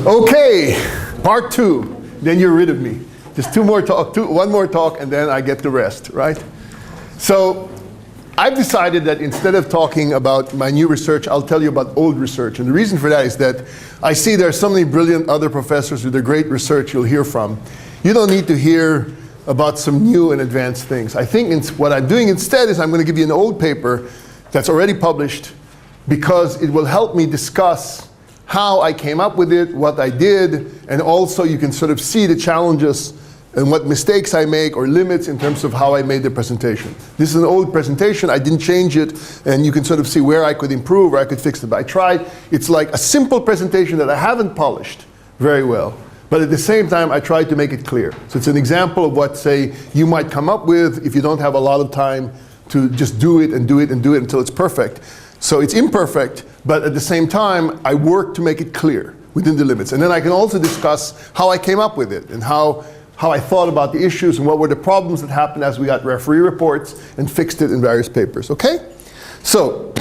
Okay, part 2. Then you're rid of me. Just one more talk, and then I get the rest, right? So I've decided that instead of talking about my new research, I'll tell you about old research. And the reason for that is that I see there are so many brilliant other professors with their great research you'll hear from. You don't need to hear about some new and advanced things. I think what I'm doing instead is I'm going to give you an old paper that's already published, because it will help me discuss how I came up with it, what I did, and also you can sort of see the challenges and what mistakes I make or limits in terms of how I made the presentation. This is an old presentation, I didn't change it, and you can sort of see where I could improve or I could fix it. But I tried. It's like a simple presentation that I haven't polished very well. But at the same time, I tried to make it clear. So it's an example of what, say, you might come up with if you don't have a lot of time to just do it and do it and do it until it's perfect. So it's imperfect, but at the same time, I work to make it clear within the limits. And then I can also discuss how I came up with it and how I thought about the issues and what were the problems that happened as we got referee reports and fixed it in various papers, okay? So,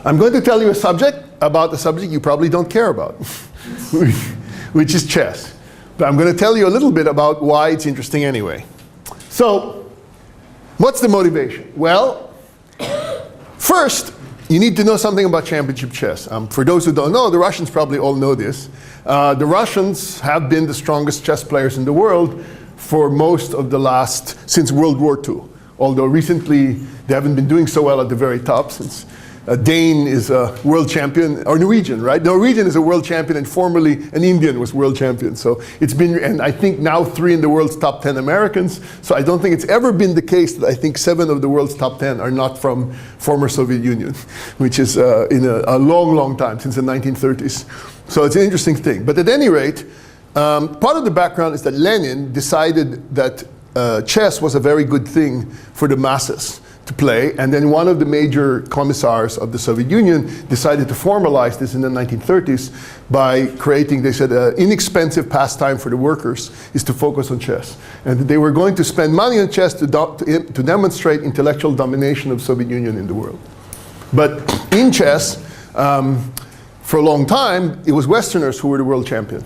I'm going to tell you about a subject you probably don't care about, which is chess. But I'm going to tell you a little bit about why it's interesting anyway. So, what's the motivation? Well, first, you need to know something about championship chess. For those who don't know, the Russians probably all know this. The Russians have been the strongest chess players in the world for most of since World War II. Although recently, they haven't been doing so well at the very top, since Dane is a world champion, or Norwegian, right? Norwegian is a world champion, and formerly an Indian was world champion. So it's been, and I think now 3 in the world's top 10 Americans. So I don't think it's ever been the case that I think 7 of the world's top 10 are not from former Soviet Union, which is in a long, long time, since the 1930s. So it's an interesting thing. But at any rate, part of the background is that Lenin decided that chess was a very good thing for the masses to play, and then one of the major commissars of the Soviet Union decided to formalize this in the 1930s by creating, they said, an inexpensive pastime for the workers is to focus on chess. And they were going to spend money on chess to demonstrate intellectual domination of the Soviet Union in the world. But in chess, for a long time, it was Westerners who were the world champion.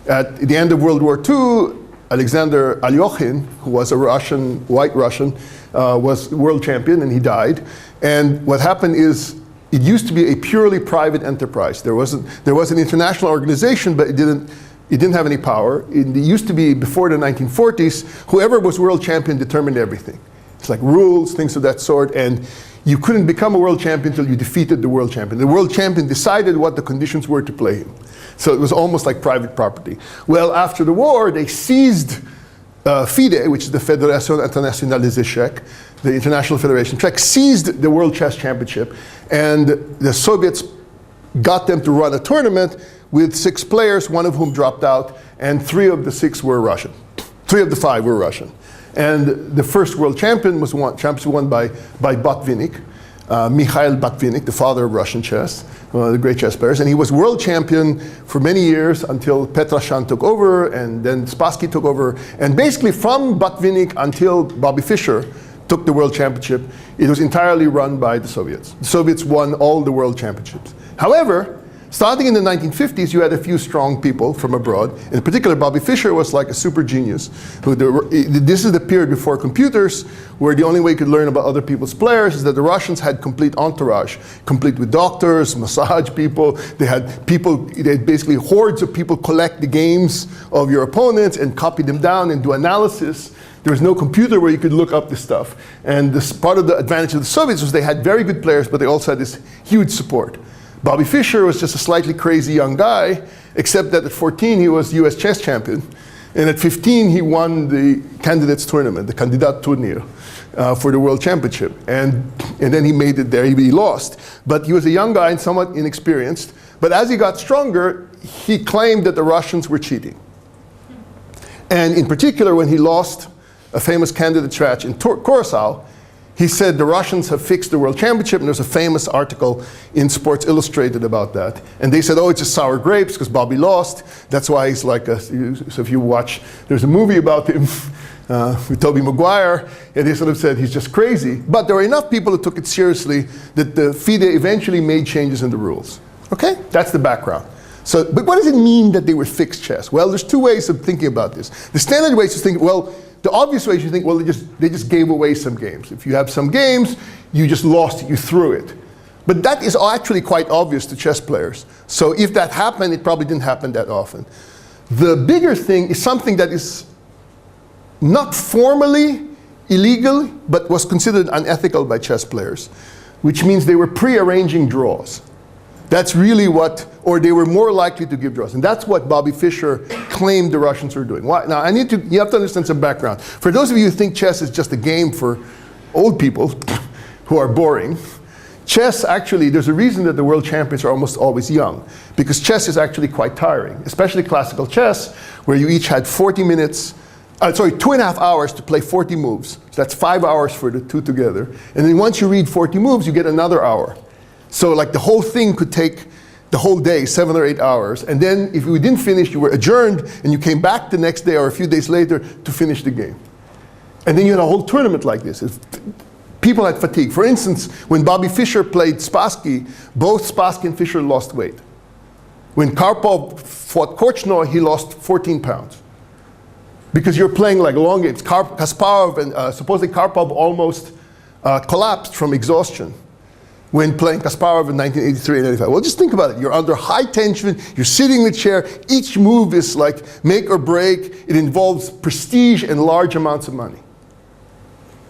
At the end of World War II, Alexander Alyoshin, who was a Russian, white Russian, was world champion, and he died. And what happened is, it used to be a purely private enterprise. There was an international organization, but it didn't have any power. It used to be, before the 1940s, whoever was world champion determined everything. It's like rules, things of that sort, and you couldn't become a world champion until you defeated the world champion. The world champion decided what the conditions were to play him. So it was almost like private property. Well, after the war, they seized FIDE, which is the Fédération Internationale des Échecs, the International Federation of Chess, seized the World Chess Championship, and the Soviets got them to run a tournament with 6 players, one of whom dropped out, and 3 of the 6 were Russian. 3 of the 5 were Russian. And the first world champion was won by Botvinnik, Mikhail Botvinnik, the father of Russian chess, one of the great chess players. And he was world champion for many years until Petrosyan took over, and then Spassky took over. And basically from Botvinnik until Bobby Fischer took the world championship, it was entirely run by the Soviets. The Soviets won all the world championships. However, starting in the 1950s, you had a few strong people from abroad. In particular, Bobby Fischer was like a super genius. This is the period before computers, where the only way you could learn about other people's players is that the Russians had complete entourage, complete with doctors, massage people. They had basically hordes of people collect the games of your opponents and copy them down and do analysis. There was no computer where you could look up this stuff. And this part of the advantage of the Soviets was they had very good players, but they also had this huge support. Bobby Fischer was just a slightly crazy young guy, except that at 14 he was US chess champion. And at 15 he won the candidates tournament, the Kandidat-Turnier, for the world championship. And then he made it there, he lost. But he was a young guy and somewhat inexperienced. But as he got stronger, he claimed that the Russians were cheating. And in particular, when he lost a famous candidate match in Curacao, he said the Russians have fixed the world championship, and there's a famous article in Sports Illustrated about that. And they said, oh, it's just sour grapes because Bobby lost. That's why he's like so if you watch, there's a movie about him with Tobey Maguire, and they sort of said he's just crazy. But there were enough people who took it seriously that the FIDE eventually made changes in the rules. Okay, that's the background. So, but what does it mean that they were fixed chess? Well, there's two ways of thinking about this. The standard way is to think, well, the obvious way is you think, well, they just gave away some games. If you have some games, you just lost it, you threw it. But that is actually quite obvious to chess players. So if that happened, it probably didn't happen that often. The bigger thing is something that is not formally illegal, but was considered unethical by chess players, which means they were pre-arranging draws. That's really what, or they were more likely to give draws. And that's what Bobby Fischer claimed the Russians were doing. Why? Now, you have to understand some background. For those of you who think chess is just a game for old people who are boring, chess actually, there's a reason that the world champions are almost always young, because chess is actually quite tiring, especially classical chess, where you each had 40 minutes, 2.5 hours to play 40 moves. So that's 5 hours for the two together. And then once you read 40 moves, you get another hour. So like the whole thing could take the whole day, 7 or 8 hours. And then if you didn't finish, you were adjourned, and you came back the next day or a few days later to finish the game. And then you had a whole tournament like this. People had fatigue. For instance, when Bobby Fischer played Spassky, both Spassky and Fischer lost weight. When Karpov fought Korchnoi, he lost 14 pounds. Because you're playing like long games. Kasparov and supposedly Karpov almost collapsed from exhaustion when playing Kasparov in 1983 and 85. Well, just think about it. You're under high tension, you're sitting in the chair, each move is like make or break, it involves prestige and large amounts of money.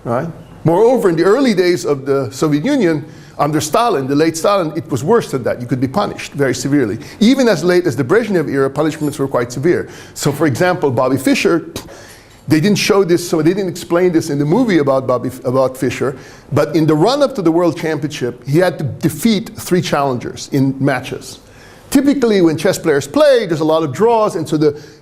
Right? Moreover, in the early days of the Soviet Union, under Stalin, the late Stalin, it was worse than that. You could be punished very severely. Even as late as the Brezhnev era, punishments were quite severe. So for example, Bobby Fischer, they didn't show this, so they didn't explain this in the movie about Fischer, but in the run-up to the World Championship, he had to defeat 3 challengers in matches. Typically, when chess players play, there's a lot of draws, and so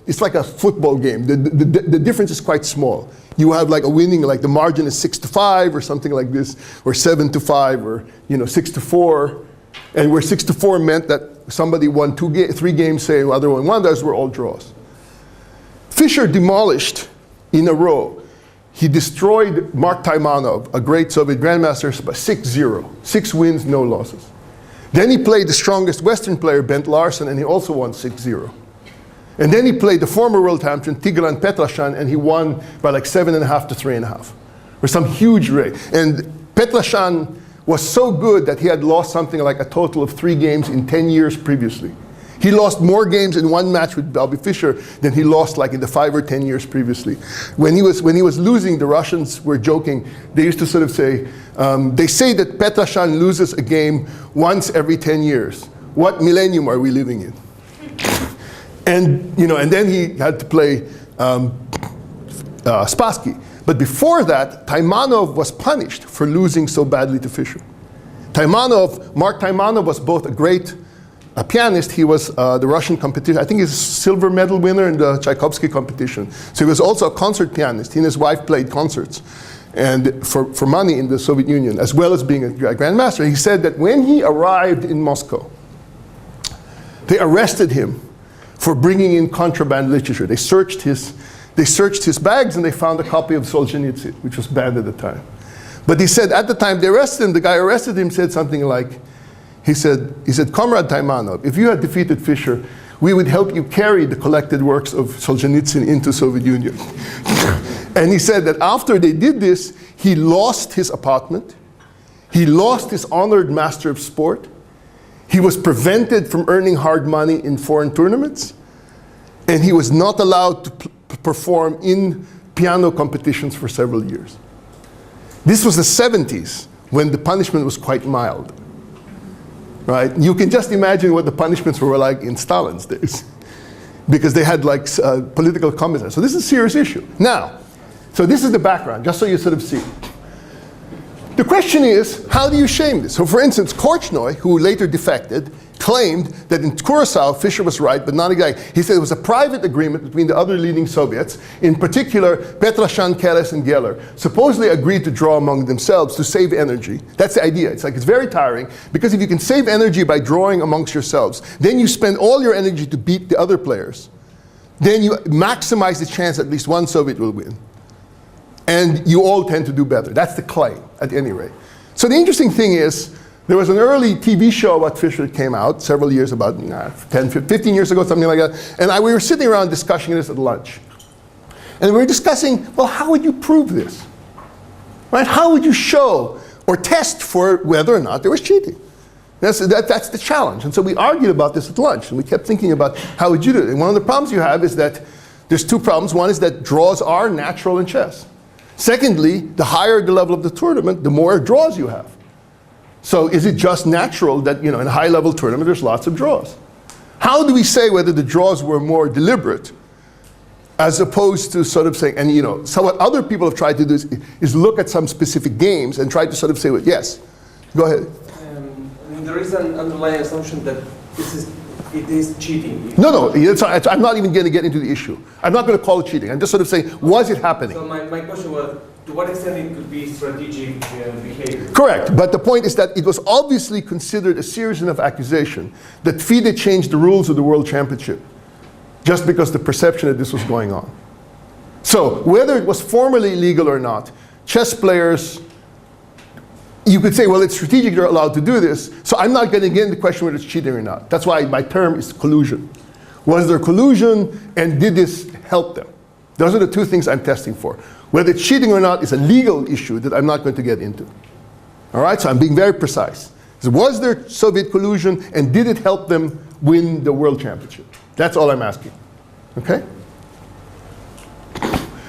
it's like a football game. The difference is quite small. You have like a winning, like the margin is 6-5 or something like this, or 7-5, or 6-4, and where 6-4 meant that somebody won 3 games, say, the other one won. Those were all draws. Fischer demolished in a row. He destroyed Mark Taimanov, a great Soviet grandmaster, by 6-0. 6 wins, no losses. Then he played the strongest Western player, Bent Larson, and he also won 6-0. And then he played the former world champion, Tigran Petrosyan, and he won by like 7.5 to 3.5. Or some huge rate. And Petrosyan was so good that he had lost something like a total of 3 games in 10 years previously. He lost more games in one match with Bobby Fischer than he lost like in the 5 or 10 years previously. When he was losing, the Russians were joking. They used to sort of say, they say that Petrosyan loses a game once every 10 years. What millennium are we living in? And then he had to play Spassky. But before that, Taimanov was punished for losing so badly to Fischer. Mark Taimanov was both a great pianist. He was the Russian competition. I think he's a silver medal winner in the Tchaikovsky competition. So he was also a concert pianist. He and his wife played concerts and for money in the Soviet Union, as well as being a grandmaster. He said that when he arrived in Moscow, they arrested him for bringing in contraband literature. They searched his bags and they found a copy of Solzhenitsyn, which was banned at the time. But he said at the time they arrested him, the guy arrested him said something like, he said, Comrade Taimanov, if you had defeated Fischer, we would help you carry the collected works of Solzhenitsyn into Soviet Union. And he said that after they did this, he lost his apartment, he lost his honored Master of Sport, he was prevented from earning hard money in foreign tournaments, and he was not allowed to perform in piano competitions for several years. This was the 70s, when the punishment was quite mild. Right? You can just imagine what the punishments were like in Stalin's days, because they had like political commissars. So this is a serious issue. Now, so this is the background, just so you sort of see. The question is, how do you shame this? So for instance, Korchnoi, who later defected, claimed that in Curaçao, Fischer was right, but not exactly. He said it was a private agreement between the other leading Soviets, in particular Petrosyan, Keres, and Geller, supposedly agreed to draw among themselves to save energy. That's the idea. It's very tiring, because if you can save energy by drawing amongst yourselves, then you spend all your energy to beat the other players. Then you maximize the chance at least one Soviet will win. And you all tend to do better. That's the claim, at any rate. So the interesting thing is, There was an early TV show about Fisher that came out several years, about 10, 15 years ago, something like that. And we were sitting around discussing this at lunch. And we were discussing, well, how would you prove this? Right? How would you show or test for whether or not there was cheating? That's the challenge. And so we argued about this at lunch. And we kept thinking about how would you do it. And one of the problems you have is that there's two problems. One is that draws are natural in chess. Secondly, the higher the level of the tournament, the more draws you have. So is it just natural that, in a high-level tournament, there's lots of draws? How do we say whether the draws were more deliberate as opposed to sort of saying, and so what other people have tried to do is look at some specific games and try to sort of say, well, yes, go ahead. There is an underlying assumption that it is cheating. No, I'm not even going to get into the issue. I'm not going to call it cheating. I'm just sort of saying, was it happening? So my question was, to what extent it could be strategic behavior? Correct, but the point is that it was obviously considered a series of accusation that FIDE changed the rules of the World Championship just because the perception that this was going on. So whether it was formally illegal or not, chess players, you could say, well, it's strategic, they're allowed to do this. So I'm not going to get into the question whether it's cheating or not. That's why my term is collusion. Was there collusion, and did this help them? Those are the two things I'm testing for. Whether it's cheating or not is a legal issue that I'm not going to get into. All right, so I'm being very precise. So was there Soviet collusion, and did it help them win the World Championship? That's all I'm asking, okay?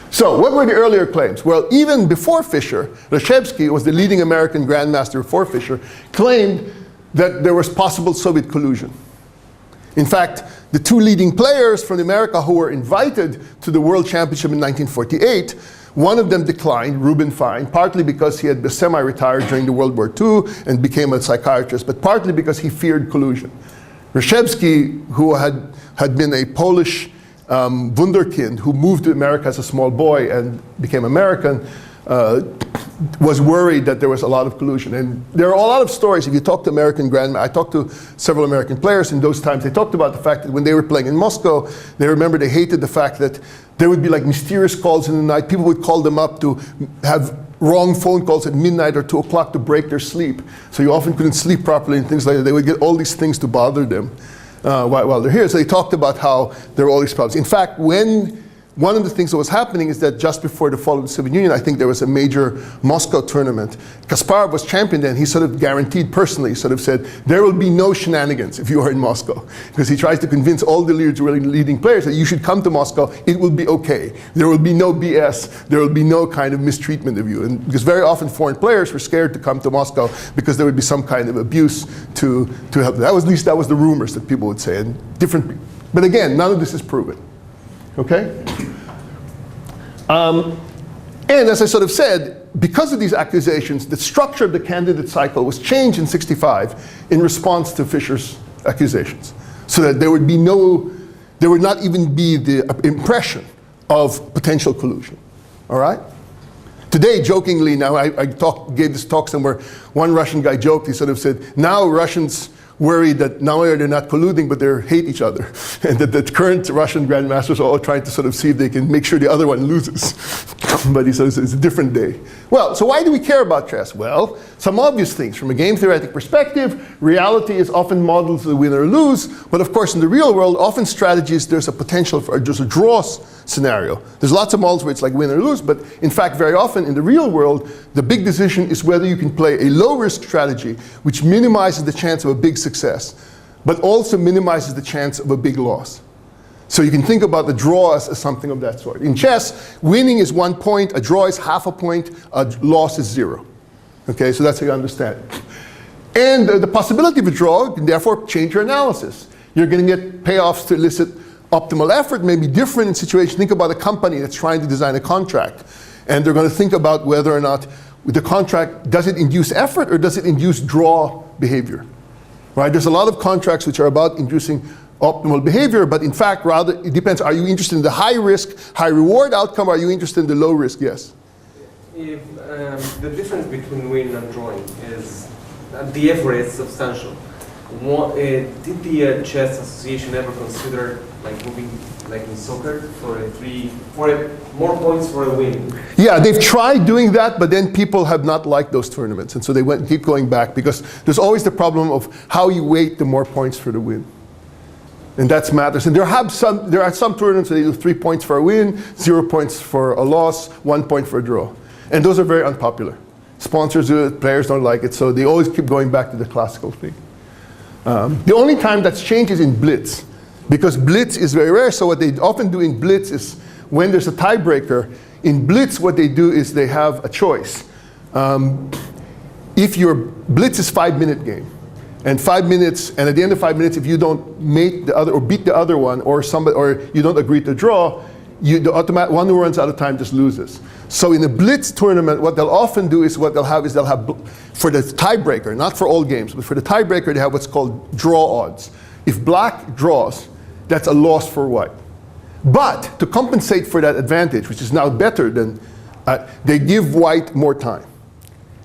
So what were the earlier claims? Well, even before Fischer, Reshevsky, who was the leading American grandmaster before Fischer, claimed that there was possible Soviet collusion. In fact, the two leading players from America who were invited to the World Championship in 1948, one of them declined, Reuben Fine, partly because he had been semi-retired during the World War II and became a psychiatrist, but partly because he feared collusion. Reshevsky, who had been a Polish wunderkind who moved to America as a small boy and became American, was worried that there was a lot of collusion. And there are a lot of stories. If you talk to American grandma, I talked to several American players in those times. They talked about the fact that when they were playing in Moscow, they hated the fact that there would be like mysterious calls in the night. People would call them up to have wrong phone calls at midnight or 2 o'clock to break their sleep. So you often couldn't sleep properly and things like that. They would get all these things to bother them while they're here. So they talked about how there were all these problems. In fact, one of the things that was happening is that just before the fall of the Soviet Union, I think there was a major Moscow tournament. Kasparov was champion then. He sort of guaranteed personally, sort of said, there will be no shenanigans if you are in Moscow. Because he tries to convince all the leading players that you should come to Moscow, it will be okay. There will be no BS, there will be no kind of mistreatment of you. And because very often foreign players were scared to come to Moscow because there would be some kind of abuse to help them. At least that was the rumors that people would say. And but again, none of this is proven. Okay? And as I sort of said, because of these accusations, the structure of the candidate cycle was changed in '65 in response to Fischer's accusations. So that there would not even be the impression of potential collusion. All right? Today, jokingly, now I gave this talk somewhere, one Russian guy joked, he sort of said, now Russians worried that not only are they not colluding, but they hate each other. And that the current Russian grandmasters are all trying to sort of see if they can make sure the other one loses. But he says it's a different day. Well, so why do we care about chess? Well, some obvious things. From a game theoretic perspective, reality is often modeled to win or lose. But of course, in the real world, often strategies, there's a potential for just a draw scenario. There's lots of models where it's like win or lose, but in fact, very often in the real world, the big decision is whether you can play a low-risk strategy, which minimizes the chance of a big success, but also minimizes the chance of a big loss. So you can think about the draw as something of that sort. In chess, winning is 1 point, a draw is half a point, a loss is 0. Okay, so that's how you understand it. And the possibility of a draw can therefore change your analysis. You're going to get payoffs to elicit optimal effort, may be different in situations. Think about a company that's trying to design a contract, and they're going to think about whether or not the contract, does it induce effort or does it induce draw behavior? Right? There's a lot of contracts which are about inducing optimal behavior, but in fact, rather, it depends. Are you interested in the high risk, high reward outcome, or are you interested in the low risk? Yes? If the difference between winning and drawing is that the effort is substantial, did the Chess Association ever consider like moving, like in soccer, for more points for a win? Yeah, they've tried doing that, but then people have not liked those tournaments, and so they keep going back, because there's always the problem of how you weight the more points for the win. And that matters. And there are some tournaments that they do 3 points for a win, 0 points for a loss, 1 point for a draw. And those are very unpopular. Sponsors do it, players don't like it, so they always keep going back to the classical thing. The only time that's changed is in blitz, because blitz is very rare. So what they often do in blitz is when there's a tiebreaker, in blitz what they do is they have a choice. If your blitz is 5-minute game, and 5 minutes, and at the end of 5 minutes, if you don't mate the other or beat the other one, or you don't agree to draw, the one who runs out of time just loses. So in a blitz tournament, what they'll often do is they'll have for the tiebreaker, not for all games, but for the tiebreaker, they have what's called draw odds. If black draws, that's a loss for white. But to compensate for that advantage, which is now better than, they give white more time.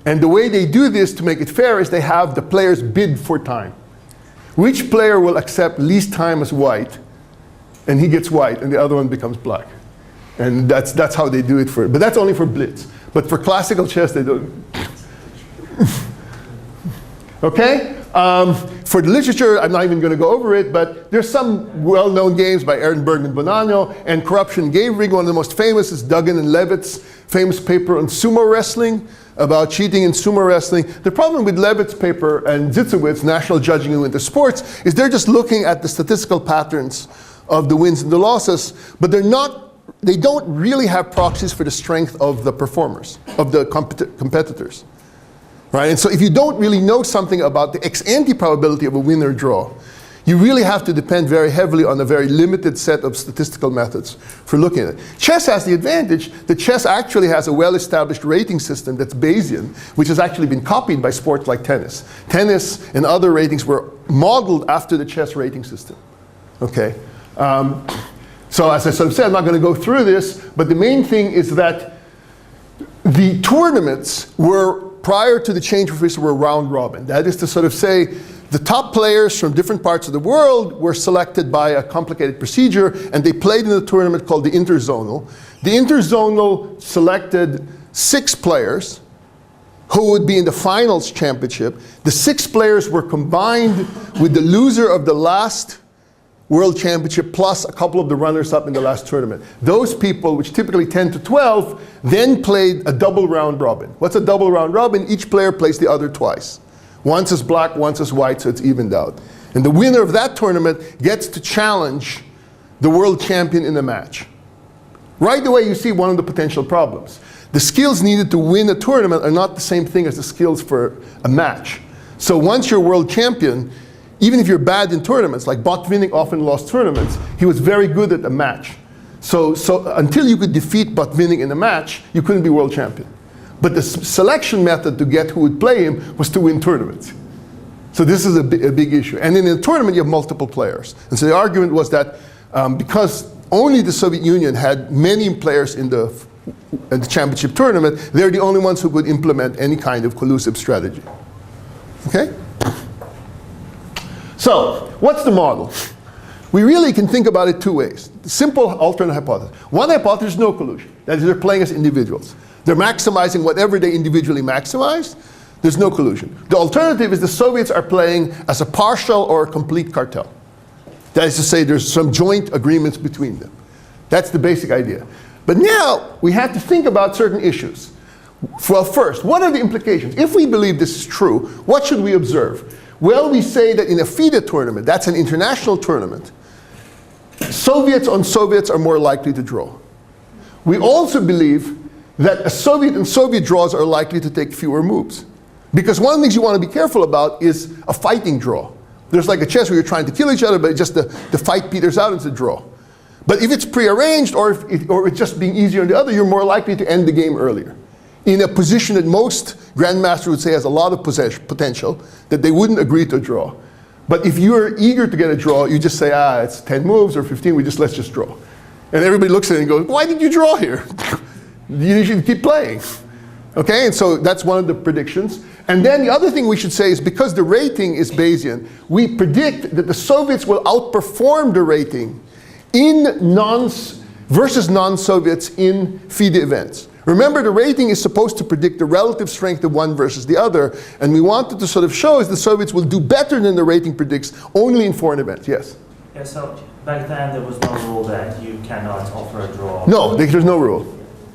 And the way they do this to make it fair is they have the players bid for time. Which player will accept least time as white, and he gets white, and the other one becomes black. And that's how they do it but that's only for blitz. But for classical chess, they don't. Okay? For the literature, I'm not even going to go over it, but there's some well-known games by Ehrenberg and Bonanno, and Corruption Gavrig. One of the most famous is Duggan and Levitt's famous paper on sumo wrestling, about cheating in sumo wrestling. The problem with Levitt's paper and Zitzowitz, National Judging in Winter Sports, is they're just looking at the statistical patterns of the wins and the losses, but they don't really have proxies for the strength of the performers, of the competitors. Right? And so if you don't really know something about the ex-ante probability of a win or draw, you really have to depend very heavily on a very limited set of statistical methods for looking at it. Chess has the advantage that chess actually has a well-established rating system that's Bayesian, which has actually been copied by sports like tennis. Tennis and other ratings were modeled after the chess rating system. Okay? So as I sort of said, I'm not going to go through this, but the main thing is that the tournaments were, prior to the change of official, were round robin. That is to sort of say, the top players from different parts of the world were selected by a complicated procedure, and they played in a tournament called the Interzonal. The Interzonal selected 6 players who would be in the finals championship. The 6 players were combined with the loser of the last World Championship plus a couple of the runners-up in the last tournament. Those people, which typically 10 to 12, then played a double round robin. What's a double round robin? Each player plays the other twice. Once as black, once as white, so it's evened out. And the winner of that tournament gets to challenge the world champion in a match. Right away, you see one of the potential problems. The skills needed to win a tournament are not the same thing as the skills for a match. So once you're world champion, even if you're bad in tournaments, like Botvinnik often lost tournaments, he was very good at a match. So until you could defeat Botvinnik in a match, you couldn't be world champion. But the selection method to get who would play him was to win tournaments. So this is a big issue. And in a tournament, you have multiple players. And so the argument was that because only the Soviet Union had many players in the championship tournament, they're the only ones who could implement any kind of collusive strategy. Okay? So, what's the model? We really can think about it 2 ways. The simple alternate hypothesis. One hypothesis is no collusion. That is, they're playing as individuals. They're maximizing whatever they individually maximize. There's no collusion. The alternative is the Soviets are playing as a partial or a complete cartel. That is to say, there's some joint agreements between them. That's the basic idea. But now, we have to think about certain issues. Well, first, what are the implications? If we believe this is true, what should we observe? Well, we say that in a FIDE tournament, that's an international tournament, Soviets on Soviets are more likely to draw. We also believe that a Soviet and Soviet draws are likely to take fewer moves. Because one of the things you want to be careful about is a fighting draw. There's like a chess where you're trying to kill each other, but just the fight peters out, it's a draw. But if it's prearranged or it's just being easier on the other, you're more likely to end the game earlier. In a position that most grandmasters would say has a lot of potential, that they wouldn't agree to a draw. But if you're eager to get a draw, you just say, it's 10 moves or 15, let's just draw. And everybody looks at it and goes, why did you draw here? You should keep playing. Okay, and so that's one of the predictions. And then the other thing we should say is because the rating is Bayesian, we predict that the Soviets will outperform the rating versus non-Soviets in FIDE events. Remember, the rating is supposed to predict the relative strength of one versus the other, and we wanted to sort of show is the Soviets will do better than the rating predicts only in foreign events. Yes? Yeah, so back then there was no rule that you cannot offer a draw. No, there's no rule.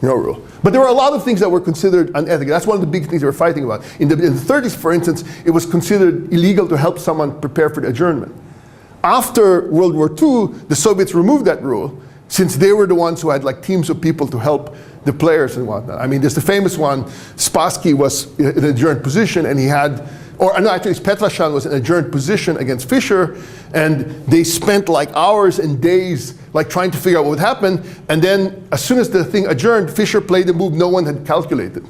No rule. But there were a lot of things that were considered unethical. That's one of the big things they were fighting about. In the 30s, for instance, it was considered illegal to help someone prepare for the adjournment. After World War II, the Soviets removed that rule, since they were the ones who had like teams of people to help the players and whatnot. I mean, there's the famous one, Spassky was in an adjourned position and he had, or no, actually Petrosyan was in an adjourned position against Fischer, and they spent like hours and days like trying to figure out what would happen, and then as soon as the thing adjourned, Fischer played a move no one had calculated.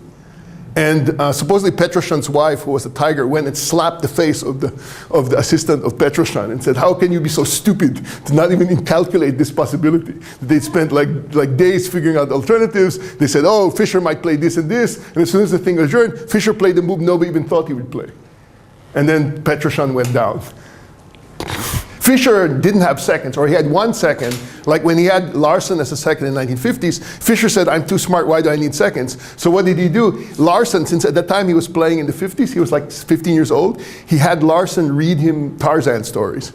And supposedly Petrosyan's wife, who was a tiger, went and slapped the face of the assistant of Petrosyan and said, how can you be so stupid to not even calculate this possibility? They spent like days figuring out alternatives. They said, oh, Fischer might play this and this. And as soon as the thing adjourned, Fischer played a move nobody even thought he would play. And then Petrosyan went down. Fischer didn't have seconds, or he had 1 second. Like when he had Larson as a second in the 1950s, Fischer said, I'm too smart, why do I need seconds? So what did he do? Larson, since at that time he was playing in the 50s, he was like 15 years old, he had Larson read him Tarzan stories.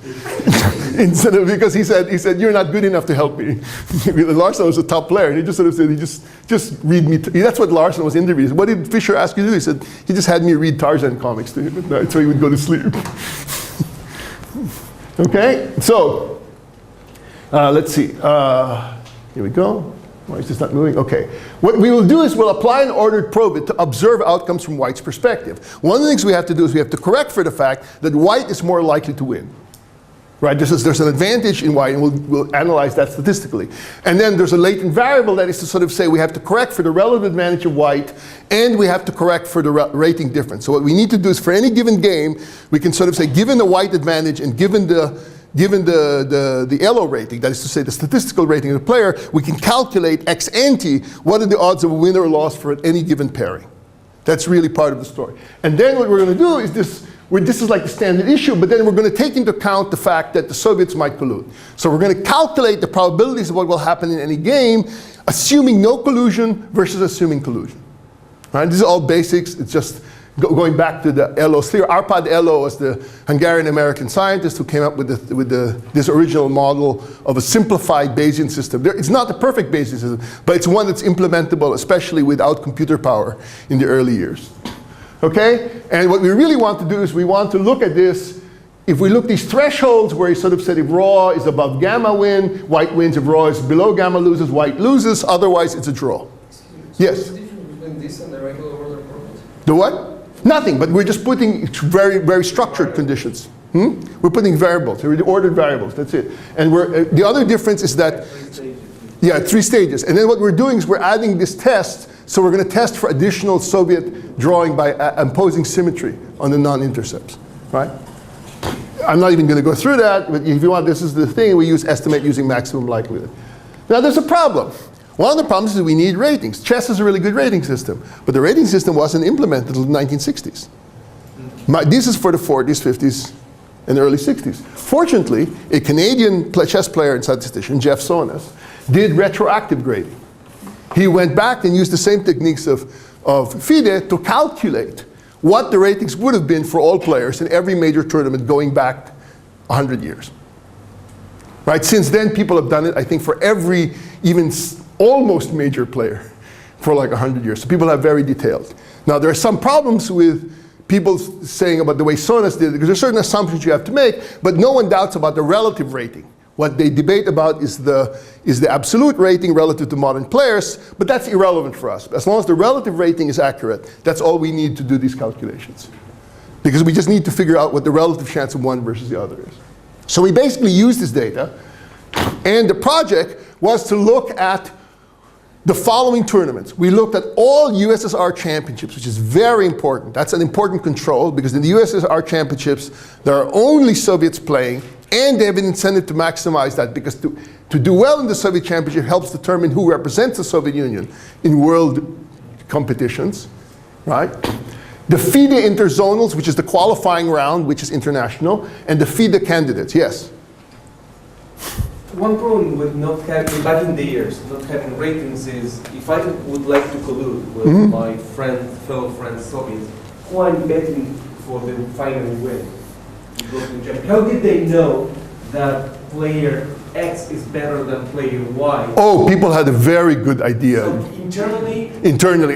Instead of, because he said, you're not good enough to help me. Larson was a top player, and he just sort of said, just read me. That's what Larson was interviewed. What did Fischer ask you to do? He said, he just had me read Tarzan comics to him at night, so he would go to sleep. Okay, so let's see. Here we go. Why is this not moving? Okay. What we will do is we'll apply an ordered probe to observe outcomes from White's perspective. One of the things we have to do is we have to correct for the fact that White is more likely to win. Right? There's an advantage in White, and we'll analyze that statistically. And then there's a latent variable that is to sort of say we have to correct for the relative advantage of White, and we have to correct for the rating difference. So what we need to do is for any given game, we can sort of say given the White advantage and given the ELO rating, that is to say the statistical rating of the player, we can calculate ex ante what are the odds of a win or loss for any given pairing. That's really part of the story. And then what we're going to do is this is like the standard issue, but then we're going to take into account the fact that the Soviets might collude. So we're going to calculate the probabilities of what will happen in any game, assuming no collusion versus assuming collusion. Right? This is all basics. It's just going back to the ELO theory. Arpad ELO was the Hungarian-American scientist who came up with this original model of a simplified Bayesian system. It's not the perfect Bayesian system, but it's one that's implementable, especially without computer power in the early years. Okay? And what we really want to do is we want to look at this. If we look at these thresholds where he sort of said if raw is above gamma win, White wins. If raw is below gamma loses, White loses. Otherwise, it's a draw. Yes? What's the difference between this and the regular order problem? The what? Nothing, but we're just putting very, very structured conditions. We're putting variables, we're ordered variables, that's it. And the other difference is that, yeah, 3 stages. And then what we're doing is we're adding this test. So we're going to test for additional Soviet drawing by imposing symmetry on the non-intercepts, right? I'm not even going to go through that, but if you want, this is the thing we use, estimate using maximum likelihood. Now there's a problem. One of the problems is we need ratings. Chess is a really good rating system, but the rating system wasn't implemented until the 1960s. This is for the 40s, 50s, and early 60s. Fortunately, a Canadian chess player and statistician, Jeff Sonas, did retroactive grading. He went back and used the same techniques of FIDE to calculate what the ratings would have been for all players in every major tournament going back 100 years. Right? Since then, people have done it, I think, for every even almost major player for like 100 years. So people have very detailed. Now, there are some problems with people saying about the way Sonas did it, because there are certain assumptions you have to make, but no one doubts about the relative rating. What they debate about is the absolute rating relative to modern players, but that's irrelevant for us. As long as the relative rating is accurate, that's all we need to do these calculations. Because we just need to figure out what the relative chance of one versus the other is. So we basically used this data, and the project was to look at the following tournaments. We looked at all USSR championships, which is very important. That's an important control, because in the USSR championships, there are only Soviets playing, and they have an incentive to maximize that, because to do well in the Soviet championship helps determine who represents the Soviet Union in world competitions, right? The FIDE interzonals, which is the qualifying round, which is international, and the FIDE candidates, yes? one problem with not having, back in the years, not having ratings is, if I would like to collude with my fellow friends Soviets, who I'm betting for the final win, how did they know that player X is better than player Y? Oh, people had a very good idea. So internally,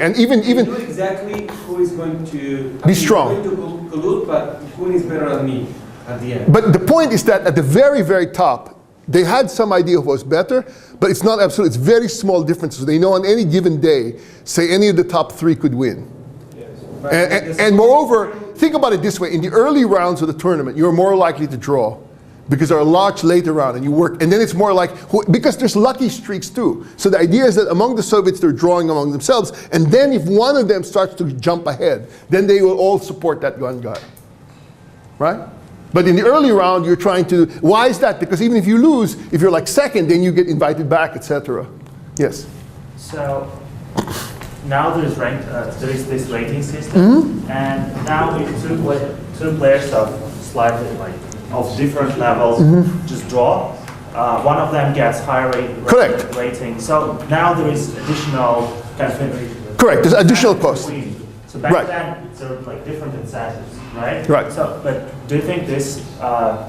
and even you know exactly who is going to be strong. Going to collude, but who is better than me at the end. But the point is that at the very, very top, they had some idea of what's better, but it's not absolute. It's very small differences. They know on any given day, say any of the top 3 could win. Yes. And moreover, think about it this way. In the early rounds of the tournament, you're more likely to draw because there are lots later round and you work. And then it's more like, because there's lucky streaks too. So the idea is that among the Soviets, they're drawing among themselves. And then if one of them starts to jump ahead, then they will all support that one guy. Right? But in the early round, you're trying to, why is that? Because even if you lose, if you're like second, then you get invited back, etc. Yes? So now there is this rating system, and now if two players of slightly of different levels just draw, one of them gets higher rating. So now there is additional kind of correct. There's additional cost. So back then there were like different incentives, right? Right. So, but do you think this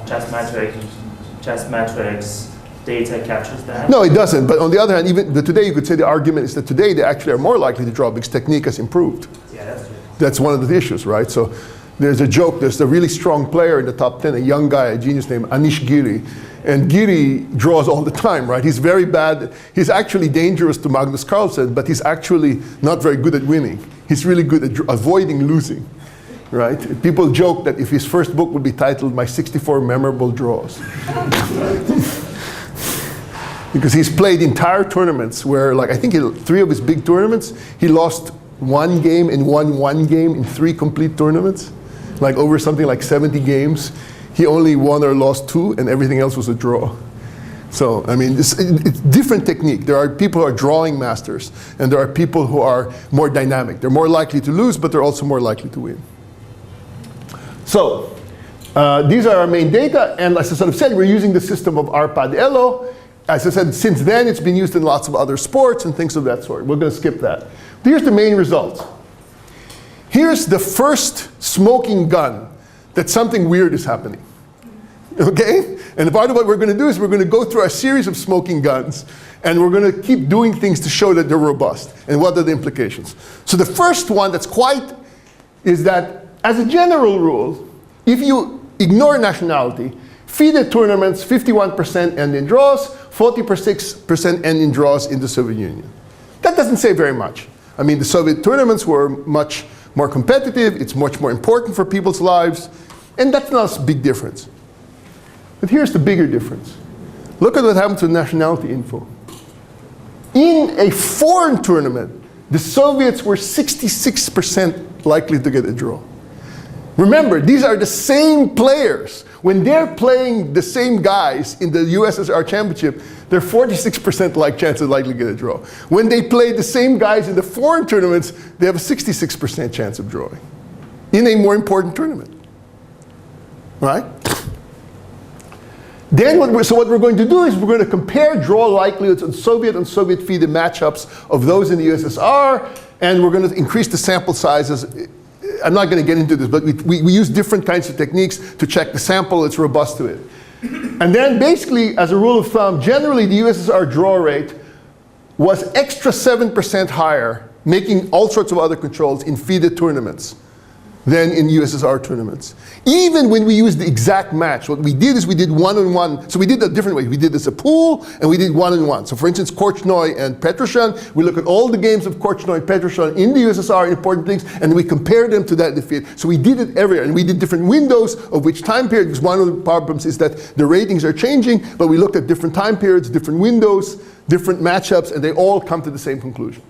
chess metrics data captures that? No, it doesn't. But on the other hand, even today, you could say the argument is that today they actually are more likely to draw because technique has improved. Yeah, that's true. That's one of the issues, right? So there's a joke. There's a really strong player in the top 10, a young guy, a genius named Anish Giri. And Giri draws all the time, right? He's very bad. He's actually dangerous to Magnus Carlsen, but he's actually not very good at winning. He's really good at avoiding losing, right? People joke that if his first book would be titled My 64 Memorable Draws. Because he's played entire tournaments where, like, I think 3 of his big tournaments, he lost 1 game and won 1 game in 3 complete tournaments. Like over something like 70 games. He only won or lost 2, and everything else was a draw. So, I mean, it's different technique. There are people who are drawing masters, and there are people who are more dynamic. They're more likely to lose, but they're also more likely to win. So, these are our main data, and as I sort of said, we're using the system of Arpad-Elo. As I said, since then, it's been used in lots of other sports and things of that sort. We're going to skip that. But here's the main results. Here's the first smoking gun that something weird is happening. Okay? And part of what we're going to do is we're going to go through a series of smoking guns, and we're going to keep doing things to show that they're robust. And what are the implications? So the first one that's is that, as a general rule, if you ignore nationality, FIDE tournaments, 51% end in draws, 46% end in draws in the Soviet Union. That doesn't say very much. I mean, the Soviet tournaments were much more competitive, it's much more important for people's lives, and that's not a big difference. But here's the bigger difference. Look at what happens with nationality info. In a foreign tournament, the Soviets were 66% likely to get a draw. Remember, these are the same players. When they're playing the same guys in the USSR championship, they're 46% chance of likely to get a draw. When they play the same guys in the foreign tournaments, they have a 66% chance of drawing in a more important tournament. Right? Then what we're going to do is we're going to compare draw likelihoods on Soviet and Soviet FIDE matchups of those in the USSR, and we're going to increase the sample sizes. I'm not going to get into this, but we use different kinds of techniques to check the sample that's robust to it. And then basically, as a rule of thumb, generally the USSR draw rate was extra 7% higher, making all sorts of other controls in FIDE tournaments than in USSR tournaments. Even when we used the exact match, what we did is we did one-on-one. So we did a different way. We did this a pool, and we did one-on-one. So for instance, Korchnoi and Petrosyan, we look at all the games of Korchnoi and Petrosyan in the USSR, important things, and we compared them to that in the FIDE. So we did it everywhere, and we did different windows of which time period, because one of the problems is that the ratings are changing, but we looked at different time periods, different windows, different matchups, and they all come to the same conclusion.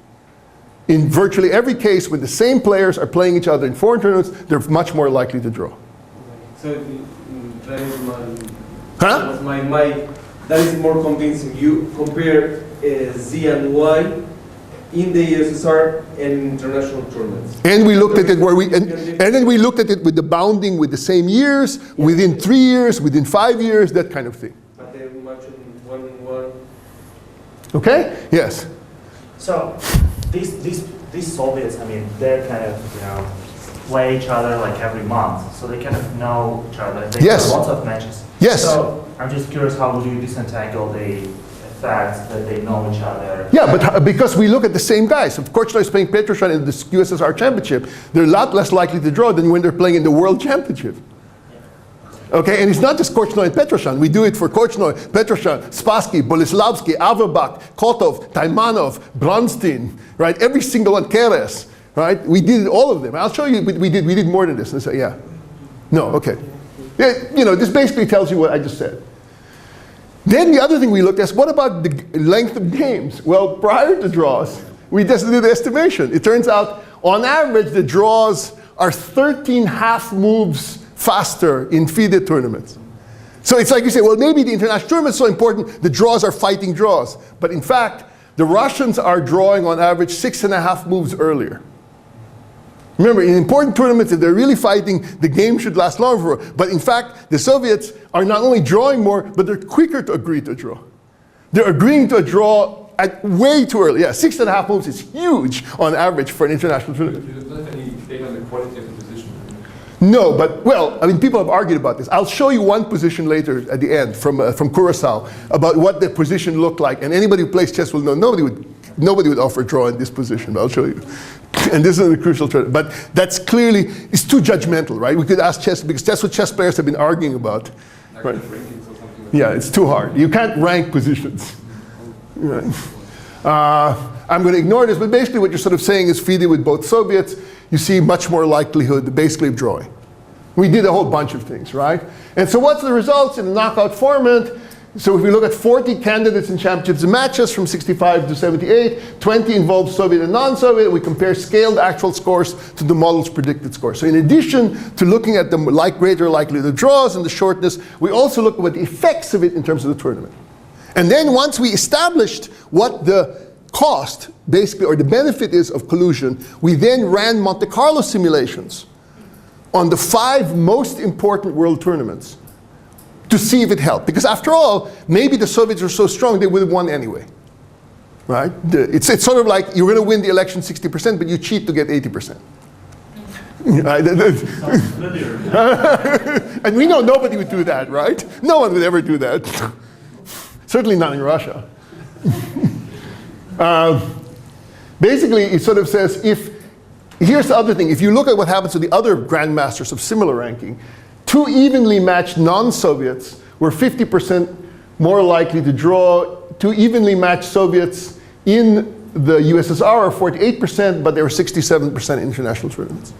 In virtually every case, when the same players are playing each other in foreign tournaments, they're much more likely to draw. So that is that is more convincing. You compare Z and Y in the USSR and international tournaments. And we looked at it and then we looked at it with the bounding with the same years, within 3 years, within 5 years, that kind of thing. But they're much in one Okay? Yes. So these Soviets, I mean, they're kind of, you know, play each other like every month, so they kind of know each other. They Yes. have lots of matches. Yes. So I'm just curious, how would you disentangle the fact that they know each other? Yeah, but because we look at the same guys. If Korchnoi is playing Petrosyan in the USSR Championship, they're a lot less likely to draw than when they're playing in the World Championship. Okay, and it's not just Korchnoi and Petrosyan. We do it for Korchnoi, Petrosyan, Spassky, Boleslavsky, Averbach, Kotov, Taimanov, Bronstein, right? Every single one, Keres, right? We did all of them. I'll show you, we did more than this. And so, yeah. No, okay. Yeah, you know, this basically tells you what I just said. Then the other thing we looked at is, what about the length of games? Well, prior to draws, we just did the estimation. It turns out, on average, the draws are 13 half moves faster in FIDE tournaments. So it's like you say, well, maybe the international tournament is so important, the draws are fighting draws. But in fact, the Russians are drawing on average 6.5 moves earlier. Remember, in important tournaments, if they're really fighting, the game should last longer. But in fact, the Soviets are not only drawing more, but they're quicker to agree to draw. They're agreeing to a draw at way too early. Yeah, 6.5 moves is huge on average for an international tournament. You don't have any data on the quality of the position? No, but, well, I mean, people have argued about this. I'll show you one position later at the end from Curacao about what the position looked like. And anybody who plays chess will know nobody would offer a draw in this position, but I'll show you. And this is a crucial trade. But that's clearly, it's too judgmental, right? We could ask chess, because that's what chess players have been arguing about. Right? Yeah, it's too hard. You can't rank positions. Right. I'm going to ignore this, but basically what you're sort of saying is FIDE with both Soviets, you see much more likelihood, basically, of drawing. We did a whole bunch of things, right? And so what's the results in the knockout format? So if we look at 40 candidates in championships and matches from 65 to 78, 20 involve Soviet and non-Soviet. We compare scaled actual scores to the model's predicted scores. So in addition to looking at the greater likelihood of draws and the shortness, we also look at the effects of it in terms of the tournament. And then once we established what the cost, basically, or the benefit is of collusion, we then ran Monte Carlo simulations on the 5 most important world tournaments to see if it helped. Because after all, maybe the Soviets are so strong they would have won anyway. Right? It's sort of like you're going to win the election 60%, but you cheat to get 80%. Sounds familiar. And we know nobody would do that, right? No one would ever do that. Certainly not in Russia. Basically, it sort of says, here's the other thing. If you look at what happens to the other grandmasters of similar ranking, 2 evenly matched non-Soviets were 50% more likely to draw. 2 evenly matched Soviets in the USSR are 48%, but they were 67% in international tournaments.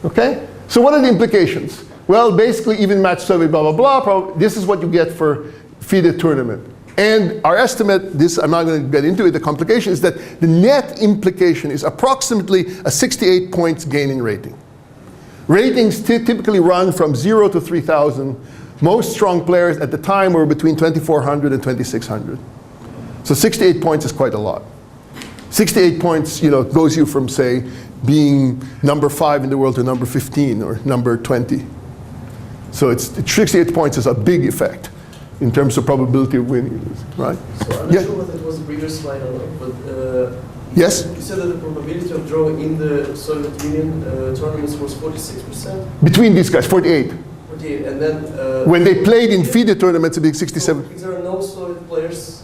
Okay? So what are the implications? Well, basically, even matched Soviet, blah, blah, blah. This is what you get for FIDE tournament. And our estimate, this I'm not going to get into it, the complication is that the net implication is approximately a 68 points gain in rating. Ratings typically run from 0 to 3,000. Most strong players at the time were between 2,400 and 2,600. So 68 points is quite a lot. 68 points, you know, goes you from, say, being number 5 in the world to number 15 or number 20. So 68 points is a big effect in terms of probability of winning, right? So I'm not sure whether it was the previous slide or not, but yes? You said that the probability of drawing in the Soviet Union tournaments was 46%? Between these guys, 48. 48, and then... when they played in FIDE tournaments, it'd be 67. So is there no Soviet players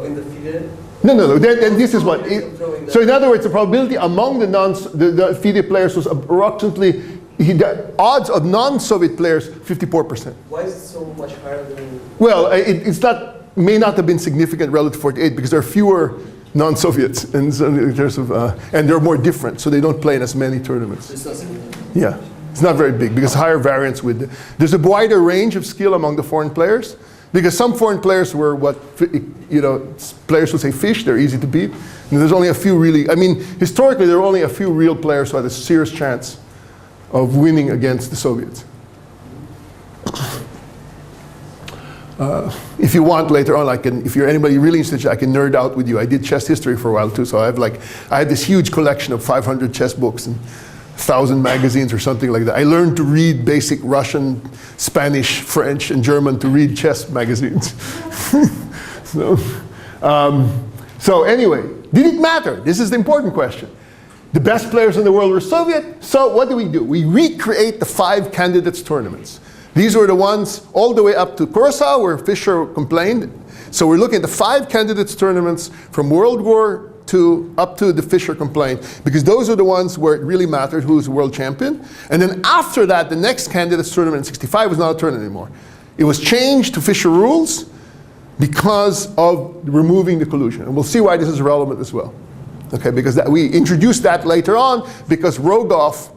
in the FIDE? No. Then this is what... so in other words, the probability among the FIDE players was approximately... the odds of non-Soviet players, 54%. Why is it so much higher than... Well, may not have been significant relative to 48 because there are fewer non-Soviets and they're more different, so they don't play in as many tournaments. It's not significant. Yeah, it's not very big because higher variance there's a wider range of skill among the foreign players because some foreign players were players who say fish, they're easy to beat. And there's only a few really, I mean, historically there are only a few real players who had a serious chance of winning against the Soviets. If you want later on, if you're anybody really interested, I can nerd out with you. I did chess history for a while too, so I had this huge collection of 500 chess books and 1,000 magazines or something like that. I learned to read basic Russian, Spanish, French, and German to read chess magazines. So, So anyway, did it matter? This is the important question. The best players in the world were Soviet, so what do? We recreate the 5 candidates tournaments. These were the ones all the way up to Curaçao, where Fischer complained. So we're looking at the 5 candidates tournaments from World War II up to the Fischer complaint, because those are the ones where it really mattered who's the world champion. And then after that, the next candidates tournament in '65 was not a tournament anymore. It was changed to Fischer rules because of removing the collusion. And we'll see why this is relevant as well. Okay, because we introduced that later on because Rogoff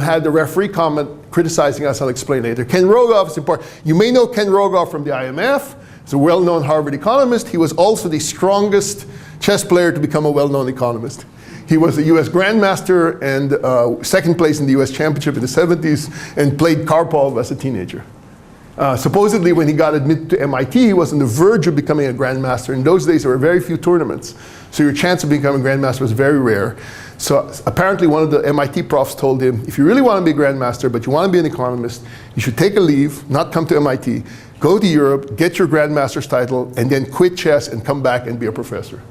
had the referee comment criticizing us. I'll explain later. Ken Rogoff is important. You may know Ken Rogoff from the IMF. He's a well-known Harvard economist. He was also the strongest chess player to become a well-known economist. He was a US Grandmaster and second place in the US Championship in the 70s and played Karpov as a teenager. Supposedly when he got admitted to MIT, he was on the verge of becoming a Grandmaster. In those days, there were very few tournaments. So your chance of becoming a Grandmaster was very rare. So apparently one of the MIT profs told him, if you really want to be a Grandmaster, but you want to be an economist, you should take a leave, not come to MIT, go to Europe, get your Grandmaster's title, and then quit chess and come back and be a professor.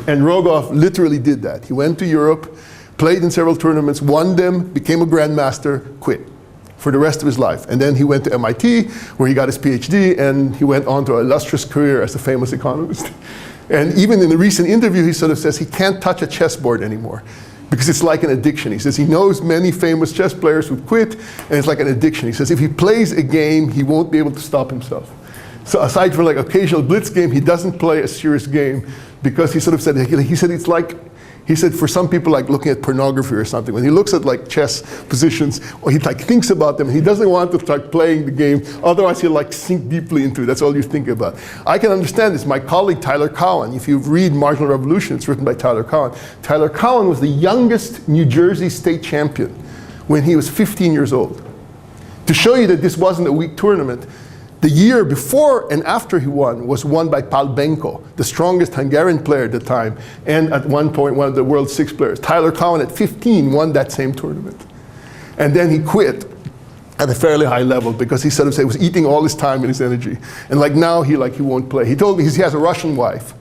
And Rogoff literally did that. He went to Europe, played in several tournaments, won them, became a Grandmaster, quit for the rest of his life. And then he went to MIT, where he got his PhD, and he went on to an illustrious career as a famous economist. And even in a recent interview, he sort of says he can't touch a chessboard anymore because it's like an addiction. He says he knows many famous chess players who quit, and it's like an addiction. He says if he plays a game, he won't be able to stop himself. So aside from like occasional blitz game, he doesn't play a serious game because he sort of said, it's like, he said for some people like looking at pornography or something, when he looks at like chess positions, or he like thinks about them, he doesn't want to start playing the game, otherwise he'll like sink deeply into it. That's all you think about. I can understand this. My colleague Tyler Cowen, if you read Marginal Revolution, it's written by Tyler Cowen. Tyler Cowen was the youngest New Jersey state champion when he was 15 years old. To show you that this wasn't a weak tournament, the year before and after he won was won by Palbenko, the strongest Hungarian player at the time, and at one point one of the world's 6 players. Tyler Cowen at 15 won that same tournament. And then he quit at a fairly high level because he sort of said he was eating all his time and his energy. And like now he won't play. He told me he has a Russian wife.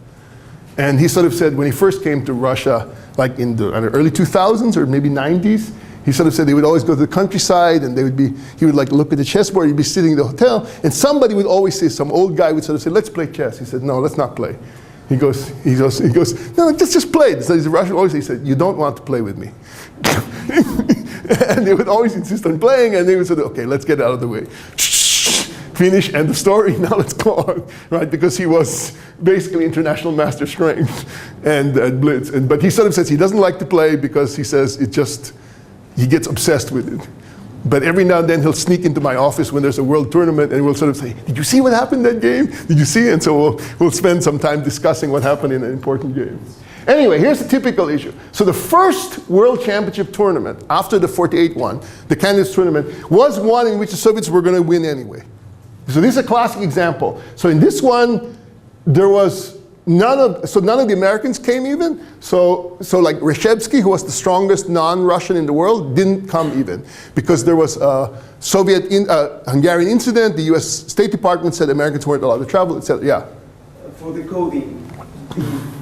And he sort of said when he first came to Russia, like in the early 2000s or maybe 90s, he sort of said they would always go to the countryside and he would like look at the chessboard, he'd be sitting in the hotel, and somebody would always say, some old guy would sort of say, let's play chess. He said, no, let's not play. He goes, no, just play. So he's a Russian, always he said, you don't want to play with me. And they would always insist on playing, and they would say, okay, let's get out of the way. Finish, end of story, now let's go on, right? Because he was basically international master strength and blitz. But he sort of says he doesn't like to play because he says he gets obsessed with it. But every now and then he'll sneak into my office when there's a world tournament and we'll sort of say, did you see what happened in that game? Did you see? And so we'll spend some time discussing what happened in an important game. Anyway, here's the typical issue. So the first World Championship tournament after the 48 one, the candidates tournament, was one in which the Soviets were going to win anyway. So this is a classic example. So in this one, there was none of the Americans came even. So like Reshevsky, who was the strongest non-Russian in the world, didn't come even because there was a Hungarian incident. The US State Department said Americans weren't allowed to travel, etc. Yeah. For the coding,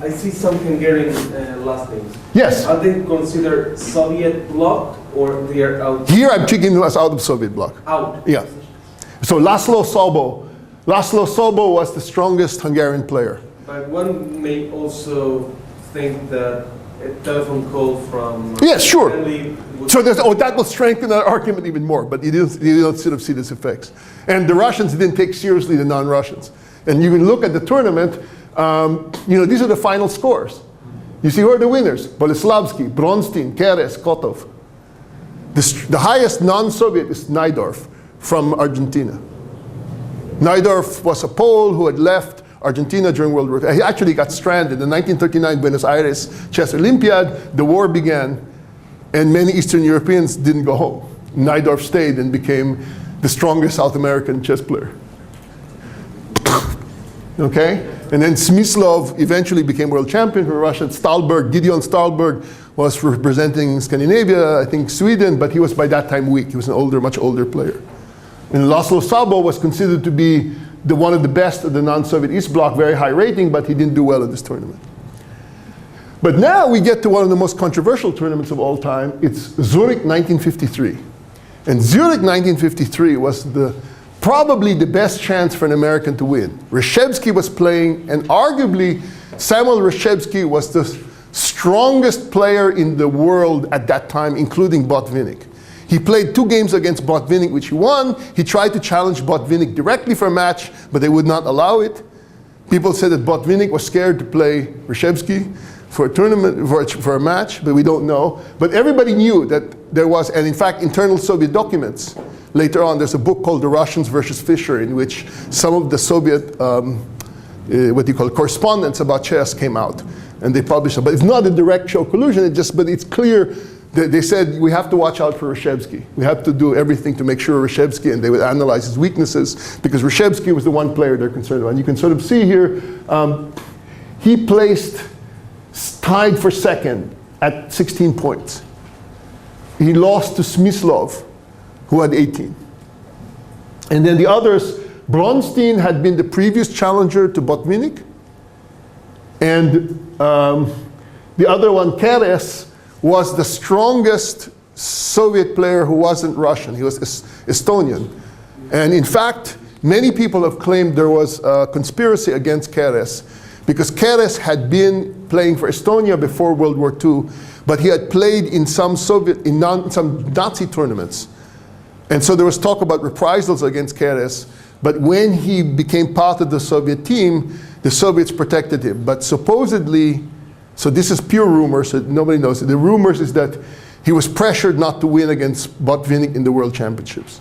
I see some Hungarian last names. Yes. Are they considered Soviet bloc or they are out? Here I'm checking us out of Soviet bloc. Out. Yeah. So Laszlo Sobo was the strongest Hungarian player. But one may also think that a telephone call from yes, sure. would So that will strengthen our argument even more, but you don't sort of see these effects. And the Russians didn't take seriously the non-Russians. And you can look at the tournament, these are the final scores. You see who are the winners? Boleslavsky, Bronstein, Keres, Kotov. The highest non-Soviet is Najdorf from Argentina. Najdorf was a Pole who had left Argentina during World War II. He actually got stranded. In the 1939 Buenos Aires Chess Olympiad, the war began, and many Eastern Europeans didn't go home. Najdorf stayed and became the strongest South American chess player. Okay? And then Smyslov eventually became world champion for Russia. Gideon Stahlberg was representing Scandinavia, I think Sweden, but he was by that time weak. He was an much older player. And Laszlo Sabo was considered to be one of the best of the non-Soviet East Bloc, very high rating, but he didn't do well in this tournament. But now we get to one of the most controversial tournaments of all time. It's Zurich 1953. And Zurich 1953 was probably the best chance for an American to win. Reshevsky was playing, and arguably Samuel Reshevsky was the strongest player in the world at that time, including Botvinnik. He played 2 games against Botvinnik, which he won. He tried to challenge Botvinnik directly for a match, but they would not allow it. People said that Botvinnik was scared to play Reshevsky for a tournament, for a match, but we don't know. But everybody knew that there was, and in fact, internal Soviet documents. Later on, there's a book called The Russians versus Fischer, in which some of the Soviet, what you call correspondence about chess came out, and they published it. But it's not a direct show collusion. But it's clear. They said, we have to watch out for Reshevsky. We have to do everything to make sure Reshevsky, and they would analyze his weaknesses, because Reshevsky was the one player they're concerned about. And you can sort of see here, he placed tied for second at 16 points. He lost to Smyslov, who had 18. And then the others, Bronstein had been the previous challenger to Botvinnik. And the other one, Keres, was the strongest Soviet player who wasn't Russian. He was Estonian. And in fact, many people have claimed there was a conspiracy against Keres, because Keres had been playing for Estonia before World War II, but he had played in some some Nazi tournaments. And so there was talk about reprisals against Keres, but when he became part of the Soviet team, the Soviets protected him. But supposedly, so this is pure rumor, so nobody knows. The rumors is that he was pressured not to win against Botvinnik in the World Championships.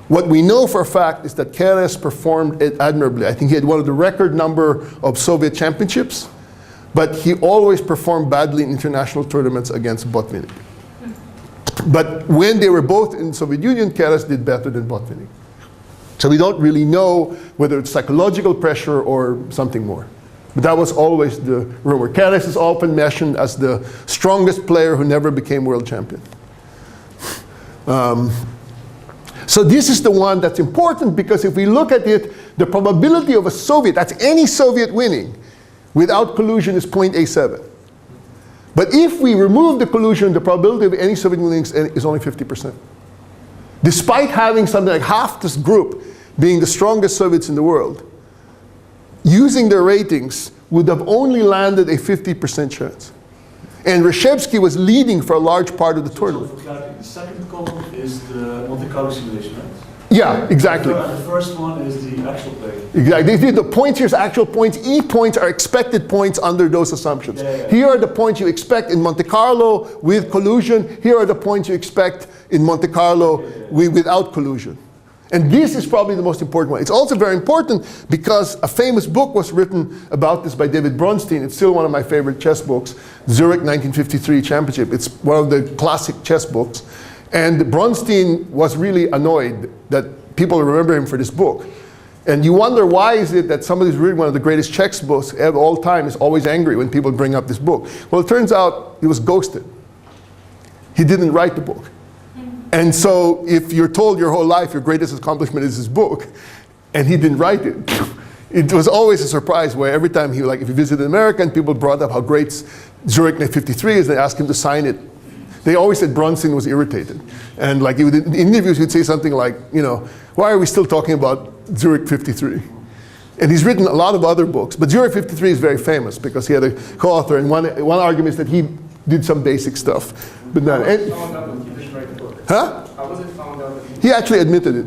What we know for a fact is that Keres performed admirably. I think he had one of the record number of Soviet championships, but he always performed badly in international tournaments against Botvinnik. But when they were both in the Soviet Union, Keres did better than Botvinnik. So we don't really know whether it's psychological pressure or something more. But that was always the rumor. Keres is often mentioned as the strongest player who never became world champion. So this is the one that's important, because if we look at it, the probability of a Soviet, that's any Soviet winning, without collusion is 0.87. But if we remove the collusion, the probability of any Soviet winning is only 50%. Despite having something like half this group being the strongest Soviets in the world, using their ratings would have only landed a 50% chance. And Reshevsky was leading for a large part of the tournament. So for clarity, the second column is the Monte Carlo simulation, right? Yeah, exactly. And the first one is the actual play. Exactly. The points here is actual points. E points are expected points under those assumptions. Yeah. Here are the points you expect in Monte Carlo with collusion. Here are the points you expect in Monte Carlo without collusion. And this is probably the most important one. It's also very important because a famous book was written about this by David Bronstein. It's still one of my favorite chess books, Zurich 1953 Championship. It's one of the classic chess books. And Bronstein was really annoyed that people remember him for this book. And you wonder, why is it that somebody who's reading one of the greatest chess books of all time is always angry when people bring up this book? Well, it turns out he was ghosted. He didn't write the book. And so if you're told your whole life your greatest accomplishment is this book, and he didn't write it, it was always a surprise where every time if he visited America and people brought up how great Zurich 1953 is, they asked him to sign it. They always said Bronstein was irritated. And like in interviews, he'd say something like, why are we still talking about Zurich 53? And he's written a lot of other books, but Zurich 53 is very famous because he had a co-author, and one argument is that he did some basic stuff. But not, huh? How was it found out that He actually admitted it.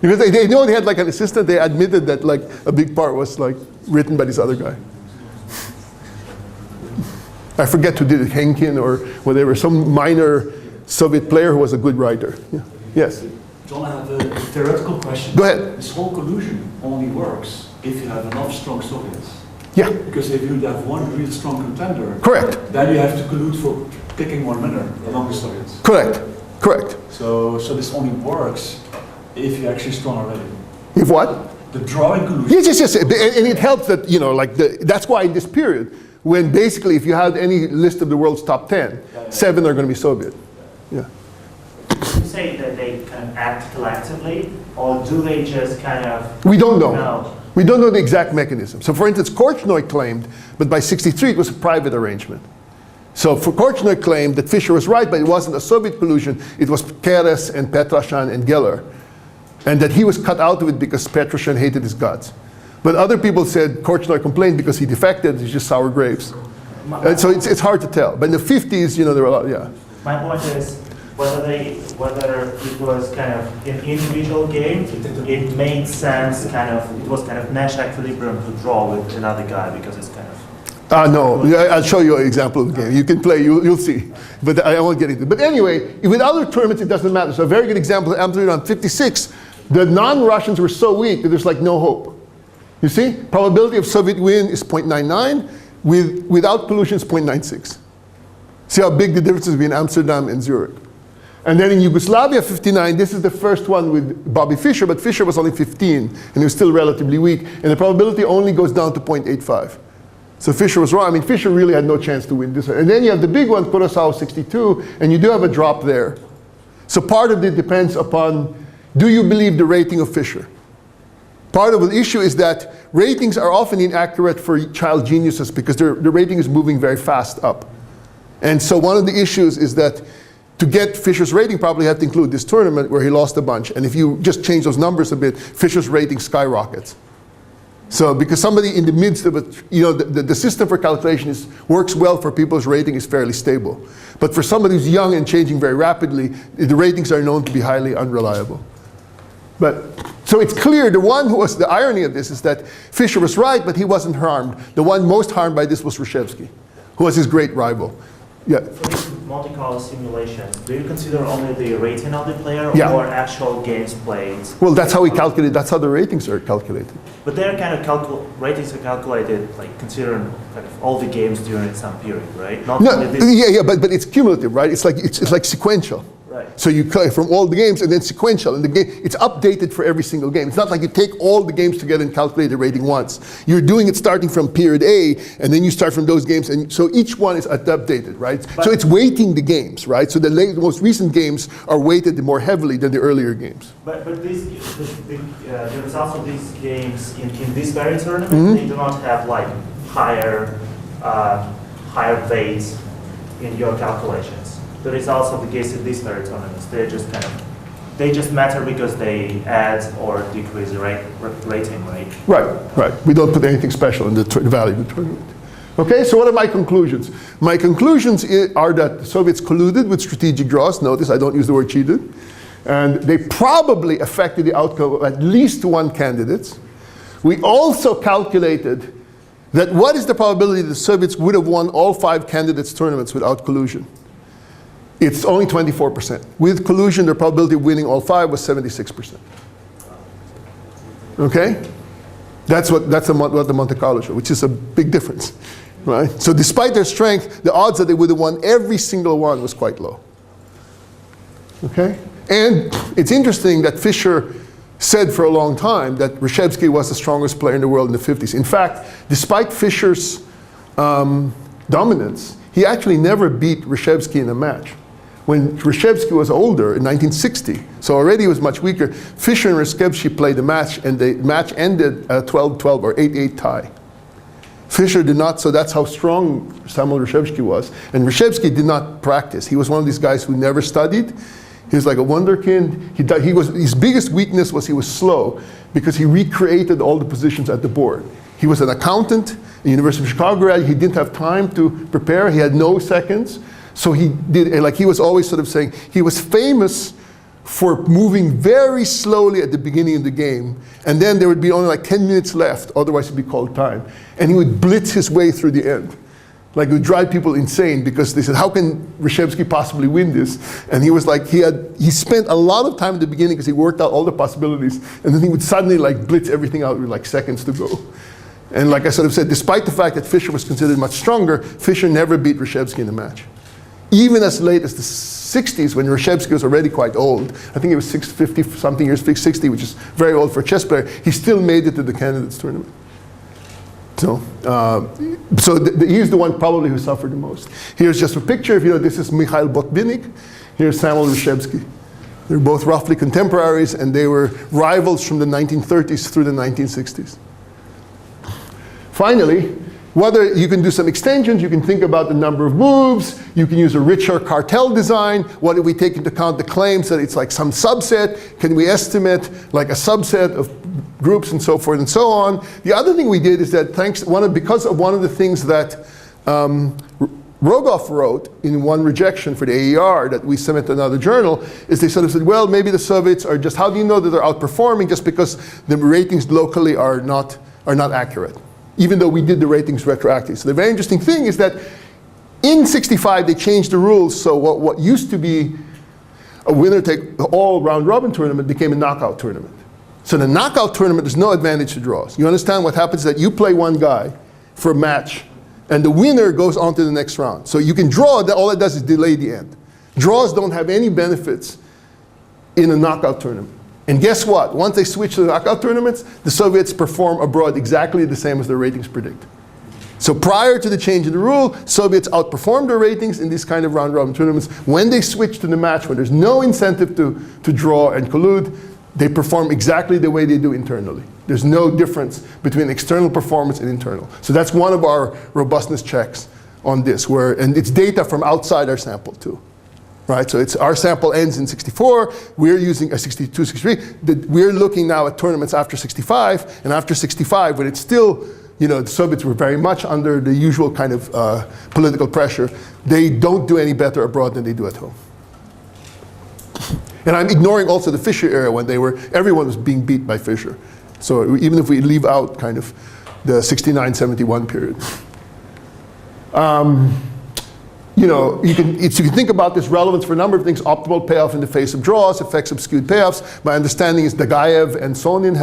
Because they know they had like an assistant, they admitted that like a big part was like written by this other guy. I forget who did it, Henkin or whatever, some minor Soviet player who was a good writer. Yeah. Yes? John, I have a theoretical question. Go ahead. This whole collusion only works if you have enough strong Soviets. Yeah. Because if you have one really strong contender, Correct. then you have to collude for picking one winner among the Soviets. Correct. Correct. So this only works if you're actually strong already. If what? The drawing collusion. Yes. And it helps that, that's why in this period, when basically if you had any list of the world's top 10, 7 are going to be Soviet. Yeah. you say that they kind of act collectively, or do they just kind of? We don't know. No. We don't know the exact mechanism. So for instance, Korchnoi claimed, but by 63 it was a private arrangement. So for Korchnoi claimed that Fischer was right, but it wasn't a Soviet collusion, it was Keres and Petrosyan and Geller. And that he was cut out of it because Petrosyan hated his guts. But other people said Korchnoi complained because he defected, he's just sour grapes. And so it's hard to tell. But in the 50s, you know, there were a lot, yeah. My point is, whether it was kind of an individual game, it made sense it was kind of Nash equilibrium to draw with another guy because it's kind of. No, I'll show you an example of the game. You can play, you'll see. But I won't get into it. But anyway, with other tournaments, it doesn't matter. So a very good example is Amsterdam 56. The non-Russians were so weak that there's like no hope. You see? Probability of Soviet win is 0.99. Without pollution, it's 0.96. See how big the difference is between Amsterdam and Zurich. And then in Yugoslavia 59, this is the first one with Bobby Fischer, but Fischer was only 15, and he was still relatively weak, and the probability only goes down to 0.85. So Fischer was wrong. I mean, Fischer really had no chance to win this one. And then you have the big one, Kurosawa 62, and you do have a drop there. So part of it depends upon, do you believe the rating of Fischer? Part of the issue is that ratings are often inaccurate for child geniuses because the rating is moving very fast up. And so one of the issues is that to get Fischer's rating, probably have to include this tournament where he lost a bunch. And if you just change those numbers a bit, Fischer's rating skyrockets. So because somebody in the midst of it, you know, the system for calculation works well for people whose rating is fairly stable. But for somebody who's young and changing very rapidly, the ratings are known to be highly unreliable. But, so it's clear, the irony of this is that Fischer was right, but he wasn't harmed. The one most harmed by this was Reshevsky, who was his great rival. Yeah. For this Monte Carlo simulation, do you consider only the rating of the player or actual games played? Well, that's how we calculate, that's how the ratings are calculated. But they're kind of ratings are calculated like considering kind of all the games during some period, right? Not only this. But it's cumulative, right? It's like sequential. Right. So you collect from all the games and then sequential, and the game it's updated for every single game. It's not like you take all the games together and calculate the rating once. You're doing it starting from period A, and then you start from those games, and so each one is updated, right? So it's weighting the games, right? So the most recent games are weighted more heavily than the earlier games. But there is also these games in this very tournament. They do not have like higher weights in your calculations. There is also the case in these very tournaments. They just matter because they add or decrease the rating, right? Right. We don't put anything special in the value of the tournament. Okay, so what are my conclusions? My conclusions are that the Soviets colluded with strategic draws. Notice I don't use the word cheated. And they probably affected the outcome of at least one candidate. We also calculated that what is the probability that the Soviets would have won all 5 candidates' tournaments without collusion? It's only 24%. With collusion, the probability of winning all 5 was 76%. Okay? That's what the Monte Carlo showed, which is a big difference, right? So despite their strength, the odds that they would have won every single one was quite low. Okay? And it's interesting that Fischer said for a long time that Reshevsky was the strongest player in the world in the 50s. In fact, despite Fischer's dominance, he actually never beat Reshevsky in a match. When Reshevsky was older, in 1960, so already he was much weaker, Fischer and Reshevsky played a match, and the match ended a 12-12 or 8-8 tie. Fischer did not, so that's how strong Samuel Reshevsky was. And Reshevsky did not practice. He was one of these guys who never studied. He was like a wonderkind. His biggest weakness was he was slow because he recreated all the positions at the board. He was an accountant, a University of Chicago grad. He didn't have time to prepare. He had no seconds. So he did, like he was always sort of saying, he was famous for moving very slowly at the beginning of the game. And then there would be only like 10 minutes left, otherwise it'd be called time. And he would blitz his way through the end. Like it would drive people insane because they said, how can Reshevsky possibly win this? And he was like, he spent a lot of time at the beginning because he worked out all the possibilities. And then he would suddenly like blitz everything out with like seconds to go. And like I sort of said, despite the fact that Fischer was considered much stronger, Fischer never beat Reshevsky in a match. Even as late as the 60s, when Reshevsky was already quite old, I think he was 50 something years, 60, which is very old for a chess player, he still made it to the candidates tournament. So, he's the one probably who suffered the most. Here's just a picture. This is Mikhail Botvinnik. Here's Samuel Reshevsky. They're both roughly contemporaries, and they were rivals from the 1930s through the 1960s. Finally, whether you can do some extensions, you can think about the number of moves, you can use a richer cartel design. What do we take into account the claims that it's like some subset? Can we estimate like a subset of groups and so forth and so on? The other thing we did is that because of one of the things that Rogoff wrote in one rejection for the AER that we submit to another journal, is they sort of said, well, maybe the Soviets are just, how do you know that they're outperforming? Just because the ratings locally are not accurate, even though we did the ratings retroactively. So the very interesting thing is that in 65, they changed the rules. So what used to be a winner-take-all round-robin tournament became a knockout tournament. So the knockout tournament, there's no advantage to draws. You understand what happens is that you play one guy for a match, and the winner goes on to the next round. So you can draw, all it does is delay the end. Draws don't have any benefits in a knockout tournament. And guess what? Once they switch to the knockout tournaments, the Soviets perform abroad exactly the same as their ratings predict. So prior to the change in the rule, Soviets outperformed their ratings in these kind of round-robin tournaments. When they switch to the match, when there's no incentive to draw and collude, they perform exactly the way they do internally. There's no difference between external performance and internal. So that's one of our robustness checks on this, and it's data from outside our sample too. Right, so our sample ends in 64, we're using a 62, 63. We're looking now at tournaments after 65, and after 65, when it's still, the Soviets were very much under the usual kind of political pressure, they don't do any better abroad than they do at home. And I'm ignoring also the Fischer era when everyone was being beat by Fischer. So even if we leave out kind of the 69-71 period. You can think about this relevance for a number of things: optimal payoff in the face of draws, effects of skewed payoffs. My understanding is Dagaev and Sonin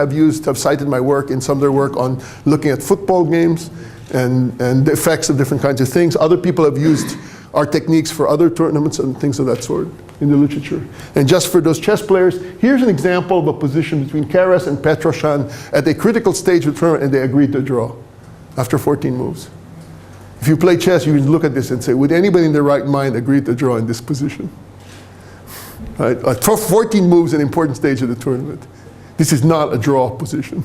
have cited my work in some of their work on looking at football games and the effects of different kinds of things. Other people have used our techniques for other tournaments and things of that sort in the literature. And just for those chess players, here's an example of a position between Keres and Petrosyan at a critical stage of the tournament, and they agreed to draw after 14 moves. If you play chess, you can look at this and say, would anybody in their right mind agree to draw in this position? Right? 14 moves, an important stage of the tournament. This is not a draw position.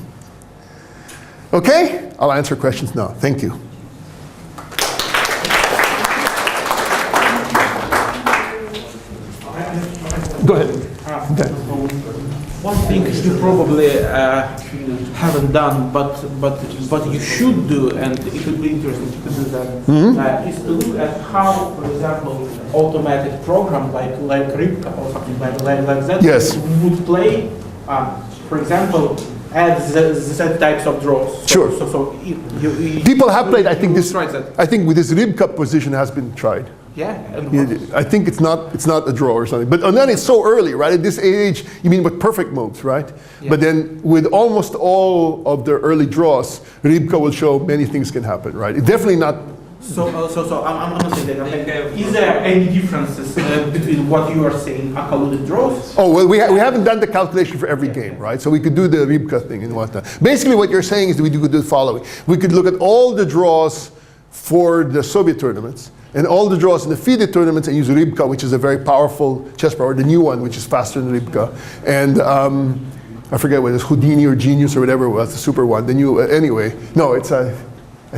Okay? I'll answer questions now. Thank you. Go ahead. Okay. One thing you probably haven't done, but you should do, and it would be interesting to do that, is to look at how, for example, automated program like Ripka or something like that yes. would play, for example, as the types of draws. Sure. So people have played. I think with this Ribka position has been tried. Yeah. I think it's not a draw or something. But and then it's so early, right? At this age, you mean with perfect moves, right? Yeah. But then with almost all of the early draws, Ribka will show many things can happen, right? It's definitely not. So I'm going to say that. Is there any differences between what you are saying, colluded draws? Oh, well, we haven't done the calculation for every game, right? So we could do the Ribka thing and whatnot. Basically, what you're saying is that we could do the following. We could look at all the draws for the Soviet tournaments, and all the draws in the FIDE tournaments, and use Ribka, which is a very powerful chess player, the new one, which is faster than Ribka. And I forget what it is, Houdini or Genius or whatever it was, the super one. The new, anyway, no, I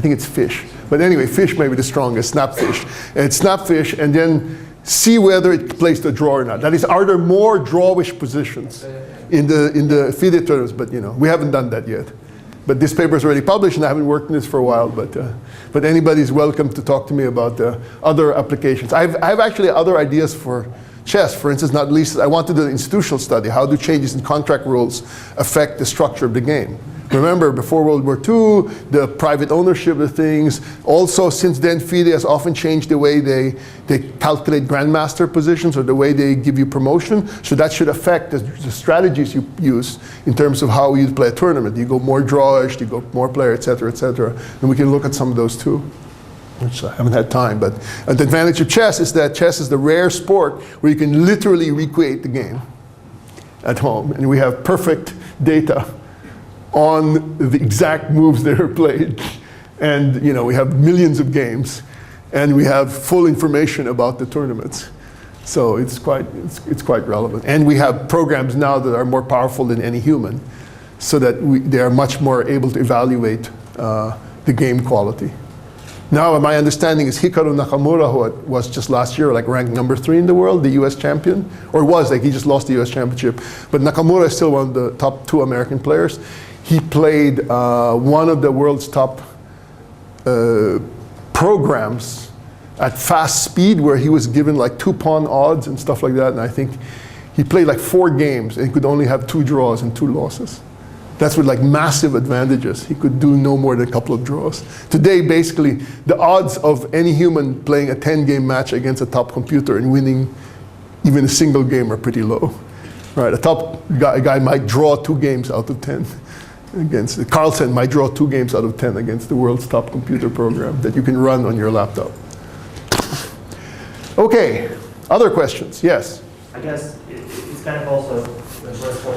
think it's Fish. But anyway, Fish may be the strongest, Snapfish. And it's Snapfish, and then see whether it plays the draw or not. That is, are there more drawish positions in the FIDE tournaments? But we haven't done that yet. But this paper is already published, and I haven't worked on this for a while. But anybody's welcome to talk to me about other applications. I have actually other ideas for chess. For instance, not least, I want to do an institutional study. How do changes in contract rules affect the structure of the game? Remember, before World War II, the private ownership of things. Also, since then, FIDE has often changed the way they calculate grandmaster positions or the way they give you promotion. So that should affect the strategies you use in terms of how you play a tournament. Do you go more drawish? Do you go more player, et cetera, et cetera? And we can look at some of those too, which I haven't had time. But the advantage of chess is that chess is the rare sport where you can literally recreate the game at home. And we have perfect data on the exact moves that are played. And we have millions of games, and we have full information about the tournaments. So it's quite relevant. And we have programs now that are more powerful than any human, so that they are much more able to evaluate the game quality. Now, my understanding is Hikaru Nakamura, who was just last year like ranked number 3 in the world, the US champion, or was, like he just lost the US championship. But Nakamura is still one of the top 2 American players. He played one of the world's top programs at fast speed, where he was given like 2-pawn odds and stuff like that. And I think he played like 4 games and he could only have 2 draws and 2 losses. That's with like massive advantages. He could do no more than a couple of draws. Today, basically, the odds of any human playing a 10-game match against a top computer and winning even a single game are pretty low. Right? A top guy might draw 2 games out of 10 against, Carlsen might draw 2 games out of 10 against the world's top computer program that you can run on your laptop. Okay, other questions? Yes? I guess it's kind of also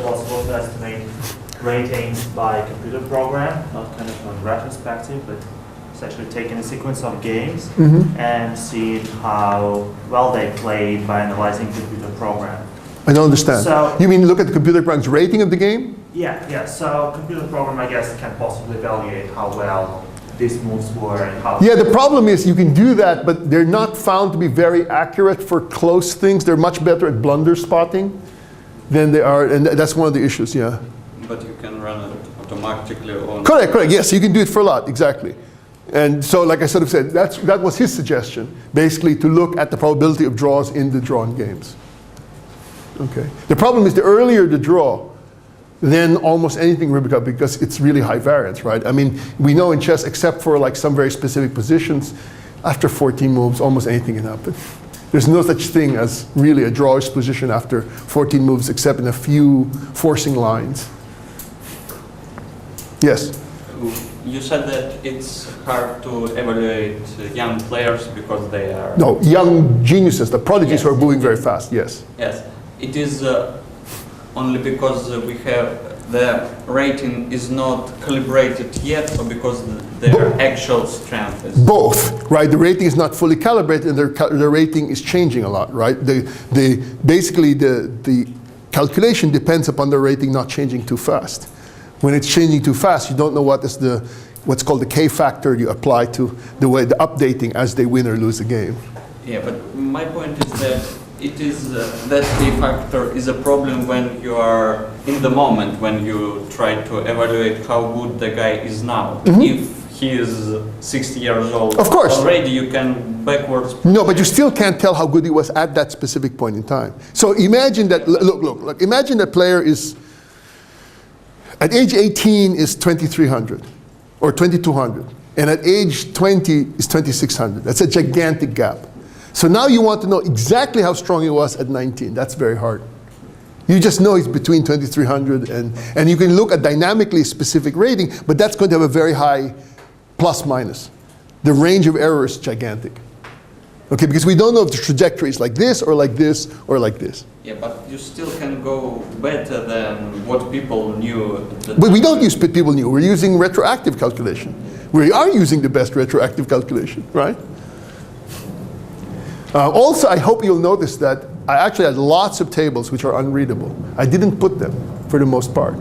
possible to estimate ratings by computer program, not kind of on retrospective, but essentially taking a sequence of games and seeing how well they played by analyzing computer program. I don't understand. So, you mean look at the computer program's rating of the game? Yeah. So computer program, I guess, can possibly evaluate how well these moves were and how. Yeah, the problem is you can do that, but they're not found to be very accurate for close things. They're much better at blunder spotting than they are, and that's one of the issues, yeah. But you can run it automatically on... Correct, yes, you can do it for a lot, exactly. And so, like I sort of said, that was his suggestion, basically to look at the probability of draws in the drawn games. Okay. The problem is the earlier the draw, then almost anything will become, because it's really high variance, right? I mean, we know in chess, except for like some very specific positions, after 14 moves, almost anything can happen. There's no such thing as really a drawish position after 14 moves, except in a few forcing lines. Yes? You said that it's hard to evaluate young players because they are... No, young geniuses, the prodigies who are moving very fast, yes. Yes. It is only because we have the rating is not calibrated yet, or because their actual strength is... Both, right? The rating is not fully calibrated, and their rating is changing a lot, right? Basically, the calculation depends upon the rating not changing too fast. When it's changing too fast, you don't know what's called the K factor you apply to the updating as they win or lose a game. Yeah, but my point is that it is that K factor is a problem when you are in the moment, when you try to evaluate how good the guy is now. If he is 60 years old, of course, already you can backwards. No, but you still can't tell how good he was at that specific point in time. So imagine that, look, imagine a player is, at age 18 is 2,300 or 2,200, and at age 20 is 2,600. That's a gigantic gap. So now you want to know exactly how strong he was at 19. That's very hard. You just know he's between 2,300 and you can look at dynamically specific rating, but that's going to have a very high plus minus. The range of error is gigantic. Okay, because we don't know if the trajectory is like this or like this or like this. Yeah, but you still can go better than what people knew at the time. But we don't use what people knew. We're using retroactive calculation. We are using the best retroactive calculation, right? Also, I hope you'll notice that I actually had lots of tables which are unreadable. I didn't put them for the most part.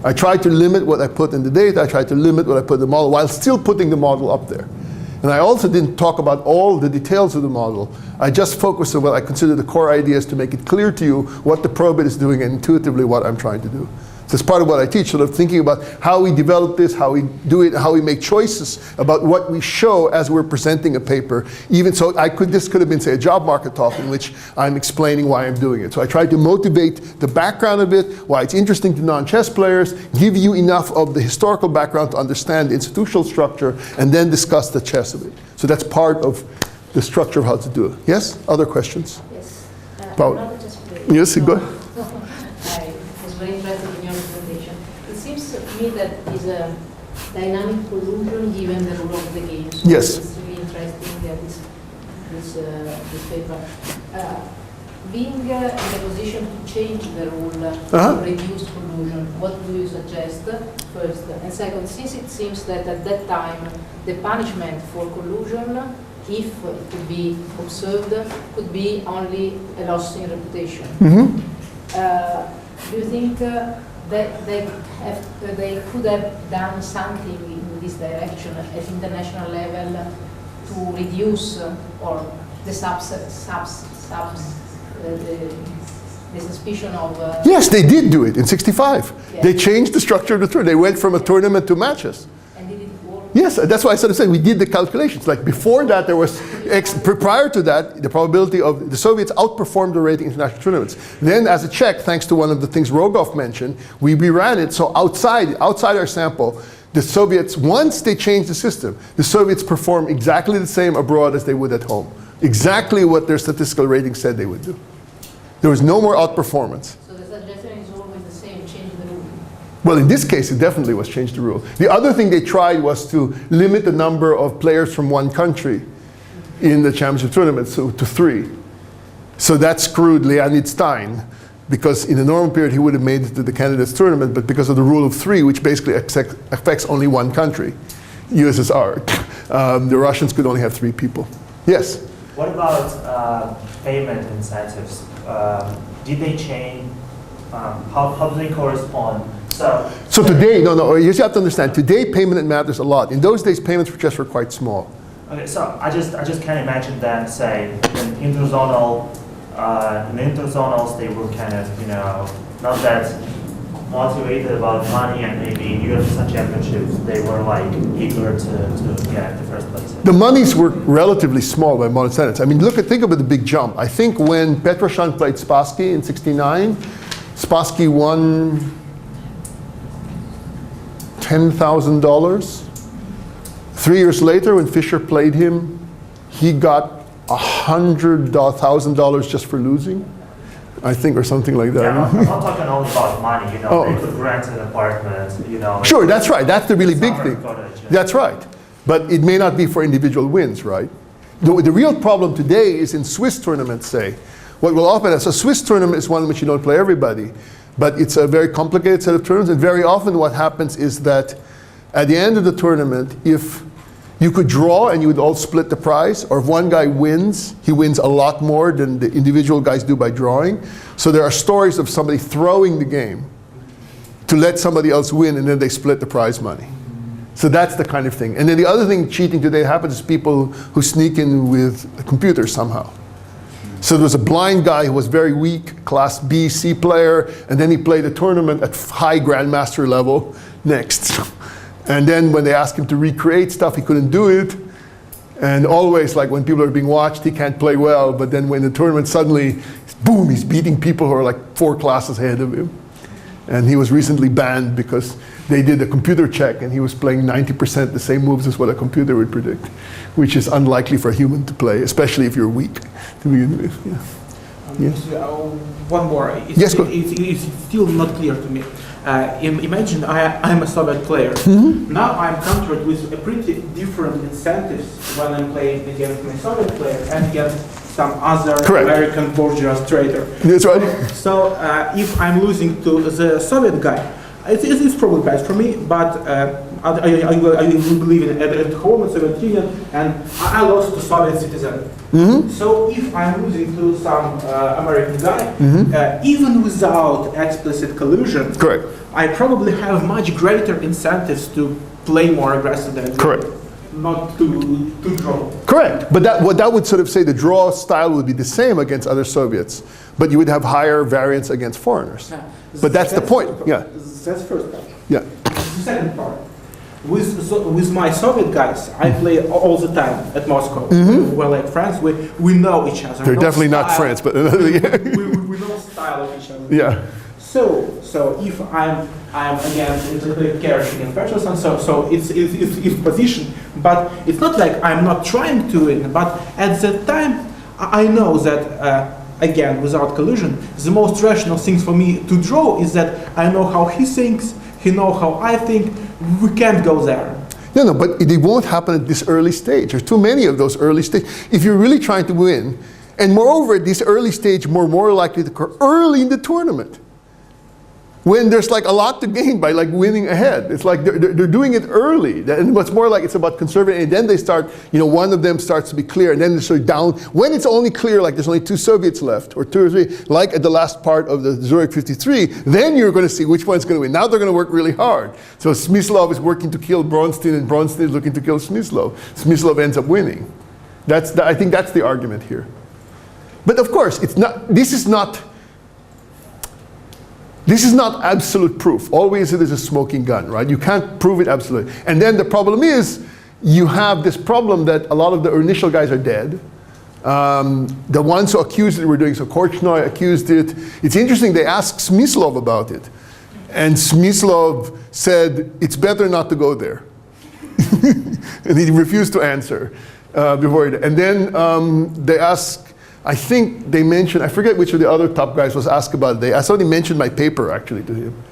I tried to limit what I put in the data. I tried to limit what I put in the model while still putting the model up there. And I also didn't talk about all the details of the model. I just focused on what I consider the core ideas to make it clear to you what the probit is doing and intuitively what I'm trying to do. So it's part of what I teach, sort of thinking about how we develop this, how we do it, how we make choices about what we show as we're presenting a paper. Even so, this could have been, say, a job market talk in which I'm explaining why I'm doing it. So I tried to motivate the background of it, why it's interesting to non-chess players, give you enough of the historical background to understand the institutional structure, and then discuss the chess of it. So that's part of the structure of how to do it. Yes? Other questions? Yes. Paul. Not just yes, go ahead. I was very interested in your presentation. It seems to me that is a dynamic collusion given the rule of the game. So yes. It's really interesting that this paper. Being in the position to change the rule to reduce collusion, what do you suggest first? And second, since it seems that at that time the punishment for collusion if it could be observed, could be only a loss in reputation. Do you think that they could have done something in this direction at international level to reduce or the the suspicion of... Yes, they did do it in '65. Yes. They changed the structure of the tournament. They went from a tournament to matches. And did it work? Yes, that's why I sort of said we did the calculations. Like before that, there was, prior to that, the probability of the Soviets outperformed the rating in international tournaments. Then as a check, thanks to one of the things Rogov mentioned, we reran it. So outside our sample, the Soviets, once they changed the system, the Soviets performed exactly the same abroad as they would at home. Exactly what their statistical rating said they would do. There was no more outperformance. So the suggestion is always the same, change the rule. Well, in this case, it definitely was change the rule. The other thing they tried was to limit the number of players from one country in the championship tournament to 3. So that screwed Leonid Stein, because in a normal period he would have made it to the candidates tournament, but because of the rule of 3, which basically affects only one country, USSR, the Russians could only have 3 people. Yes? What about payment incentives? Did they change? How do they correspond? So today, no, you have to understand, today payment matters a lot. In those days, payments were quite small. Okay, so I just can't imagine that, say, in the interzonals, they were kind of, not that motivated about money, and maybe in European championships, they were like eager to get the first place. The monies were relatively small by modern standards. I mean, think about the big jump. I think when Petrosyan played Spassky in '69, Spassky won $10,000. 3 years later, when Fischer played him, he got $100,000 just for losing, I think, or something like that. Yeah, I'm not talking only about money, They could rent an apartment, Sure, that's right. That's the really big thing. Cottage, yeah. That's right. But it may not be for individual wins, right? The real problem today is in Swiss tournaments, say. What will often, so a Swiss tournament is one in which you don't play everybody, but it's a very complicated set of tournaments, and very often what happens is that at the end of the tournament, if you could draw and you would all split the prize, or if one guy wins, he wins a lot more than the individual guys do by drawing. So there are stories of somebody throwing the game to let somebody else win, and then they split the prize money. So that's the kind of thing. And then the other thing cheating today happens is people who sneak in with computers somehow. So there was a blind guy who was very weak, class B, C player, and then he played a tournament at high grandmaster level next. And then when they asked him to recreate stuff, he couldn't do it. And always, like when people are being watched, he can't play well, but then when the tournament suddenly, boom, he's beating people who are like 4 classes ahead of him. And he was recently banned because they did a computer check and he was playing 90% the same moves as what a computer would predict, which is unlikely for a human to play, especially if you're weak to begin with. Yeah. Yes? One more. Yes, go. It's still not clear to me. Imagine I'm a Soviet player. Now I'm confronted with a pretty different incentives when I'm playing against my Soviet player and against some other American bourgeois trader. That's right. So if I'm losing to the Soviet guy, it's probably bad for me, but I will believe in at home in Soviet Union, and I lost to Soviet citizen. So if I'm losing to some American guy, even without explicit collusion, I probably have much greater incentives to play more aggressive than not to draw. Correct, but what that would sort of say the draw style would be the same against other Soviets, but you would have higher variance against foreigners. But that's the point. Yeah. That's the first part. Yeah. The second part. With my Soviet guys, I play all the time at Moscow. We're like friends. We know each other. They're definitely not friends, but we know style of each other. Yeah. So if I'm again character in Petrosyan, so it's position, but it's not like I'm not trying to win. But at that time, I know that. Again, without collusion, the most rational thing for me to draw is that I know how he thinks, he knows how I think, we can't go there. No, but it won't happen at this early stage. There's too many of those early stages. If you're really trying to win, and moreover, at this early stage, more likely to occur early in the tournament. when there's like a lot to gain by like winning ahead. It's like they're doing it early. And what's more like it's about conservative, and then they start, you know, one of them starts to be clear, and then they start down. When it's only clear, like there's only 2 Soviets left, or 2 or 3, like at the last part of the Zurich 53, then you're going to see which one's going to win. Now they're going to work really hard. So Smyslov is working to kill Bronstein, and Bronstein is looking to kill Smyslov. Smyslov ends up winning. I think that's the argument here. But of course, it's not. This is not absolute proof. Always it is a smoking gun, right? You can't prove it absolutely. And then the problem is, you have this problem that a lot of the initial guys are dead. The ones who accused it were doing so. Korchnoi accused it. It's interesting, they asked Smyslov about it. And Smyslov said, it's better not to go there. And he refused to answer before it. And then they asked, I think they mentioned, I forget which of the other top guys was asked about it. I saw they mentioned my paper actually to him.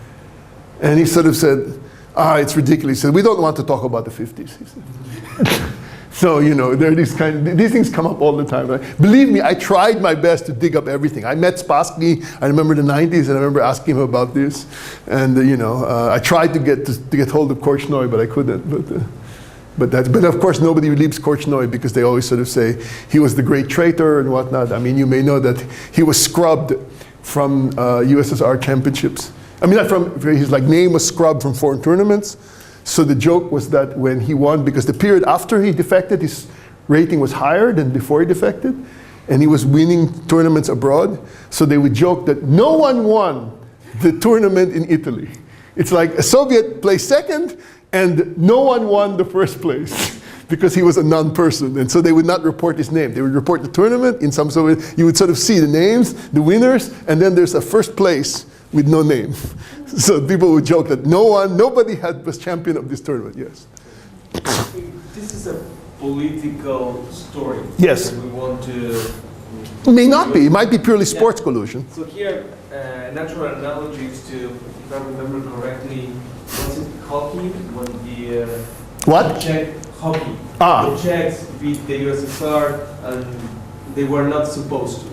And he sort of said, it's ridiculous. He said, we don't want to talk about the 50s, he said. So, you know, there are these things come up all the time. Right? Believe me, I tried my best to dig up everything. I met Spassky, I remember the 90s, and I remember asking him about this. And, you know, I tried to get hold of Korchnoi, but I couldn't. But of course, nobody believes Korchnoi because they always sort of say he was the great traitor and whatnot. I mean, you may know that he was scrubbed from USSR championships. I mean, not from, his like name was scrubbed from foreign tournaments. So the joke was that when he won, because the period after he defected, his rating was higher than before he defected, and he was winning tournaments abroad. So they would joke that no one won the tournament in Italy. It's like a Soviet placed second, and no one won the first place because he was a non-person. And so they would not report his name. They would report the tournament in some sort of, you would sort of see the names, the winners, and then there's a first place with no name. So people would joke that nobody was champion of this tournament, yes. This is a political story. Yes. We want to... It may not be. It might be purely sports collusion. So here, natural analogy is to, if I remember correctly, was it hockey when the what? Czech hockey. The Czechs beat the USSR and they were not supposed to.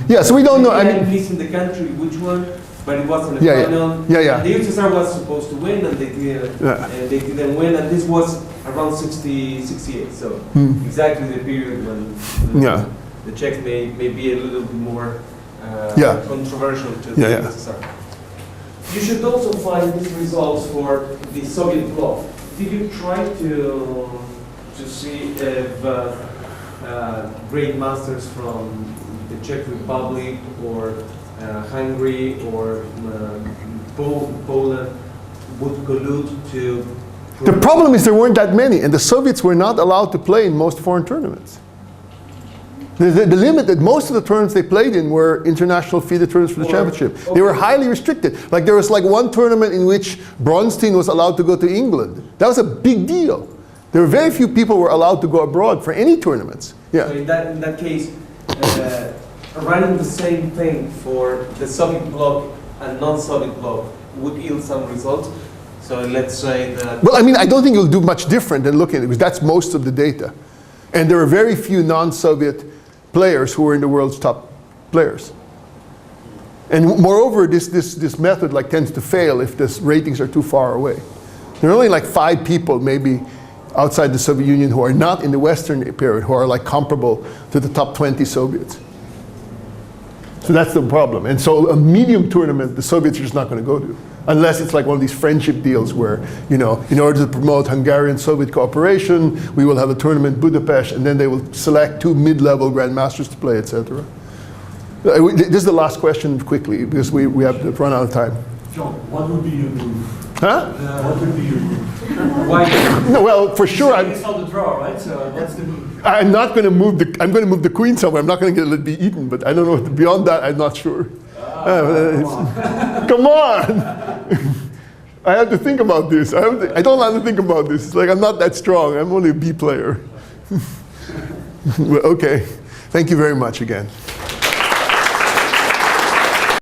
Yeah, so we don't know. I mean, peace in the country, which one? But it wasn't a final. Yeah. The USSR was supposed to win, and they didn't win. And this was around 68. So exactly the period when the Czechs may be a little bit more controversial to the USSR. You should also find these results for the Soviet bloc. Did you try to see if great masters from the Czech Republic or Hungary or Poland would collude to... The problem is there weren't that many, and the Soviets were not allowed to play in most foreign tournaments. The limit that most of the tournaments they played in were international feeder tournaments for the championship. They were highly restricted. Like there was like one tournament in which Bronstein was allowed to go to England. That was a big deal. There were very few people who were allowed to go abroad for any tournaments. Yeah. So in that case, running the same thing for the Soviet bloc and non-Soviet bloc would yield some results. So let's say that... Well, I mean, I don't think you'll do much different than looking at it, because that's most of the data. And there are very few non-Soviet players who were in the world's top players. And moreover, this method like tends to fail if the ratings are too far away. There are only like 5 people maybe outside the Soviet Union who are not in the Western period who are like comparable to the top 20 Soviets. So that's the problem. And so a medium tournament, the Soviets are just not going to go to. Unless it's like one of these friendship deals where, you know, in order to promote Hungarian-Soviet cooperation, we will have a tournament in Budapest, and then they will select 2 mid-level grandmasters to play, etc. This is the last question quickly, because we have to run out of time. John, what would be your move? Huh? What would be your move? Why? No, well, for sure, It's not a draw, right? So what's the move? I'm not going to move I'm going to move the queen somewhere. I'm not going to let it be eaten, but I don't know. Beyond that, I'm not sure. Come on! I have to think about this. I don't have to think about this. It's like I'm not that strong. I'm only a B player. Well, okay. Thank you very much again.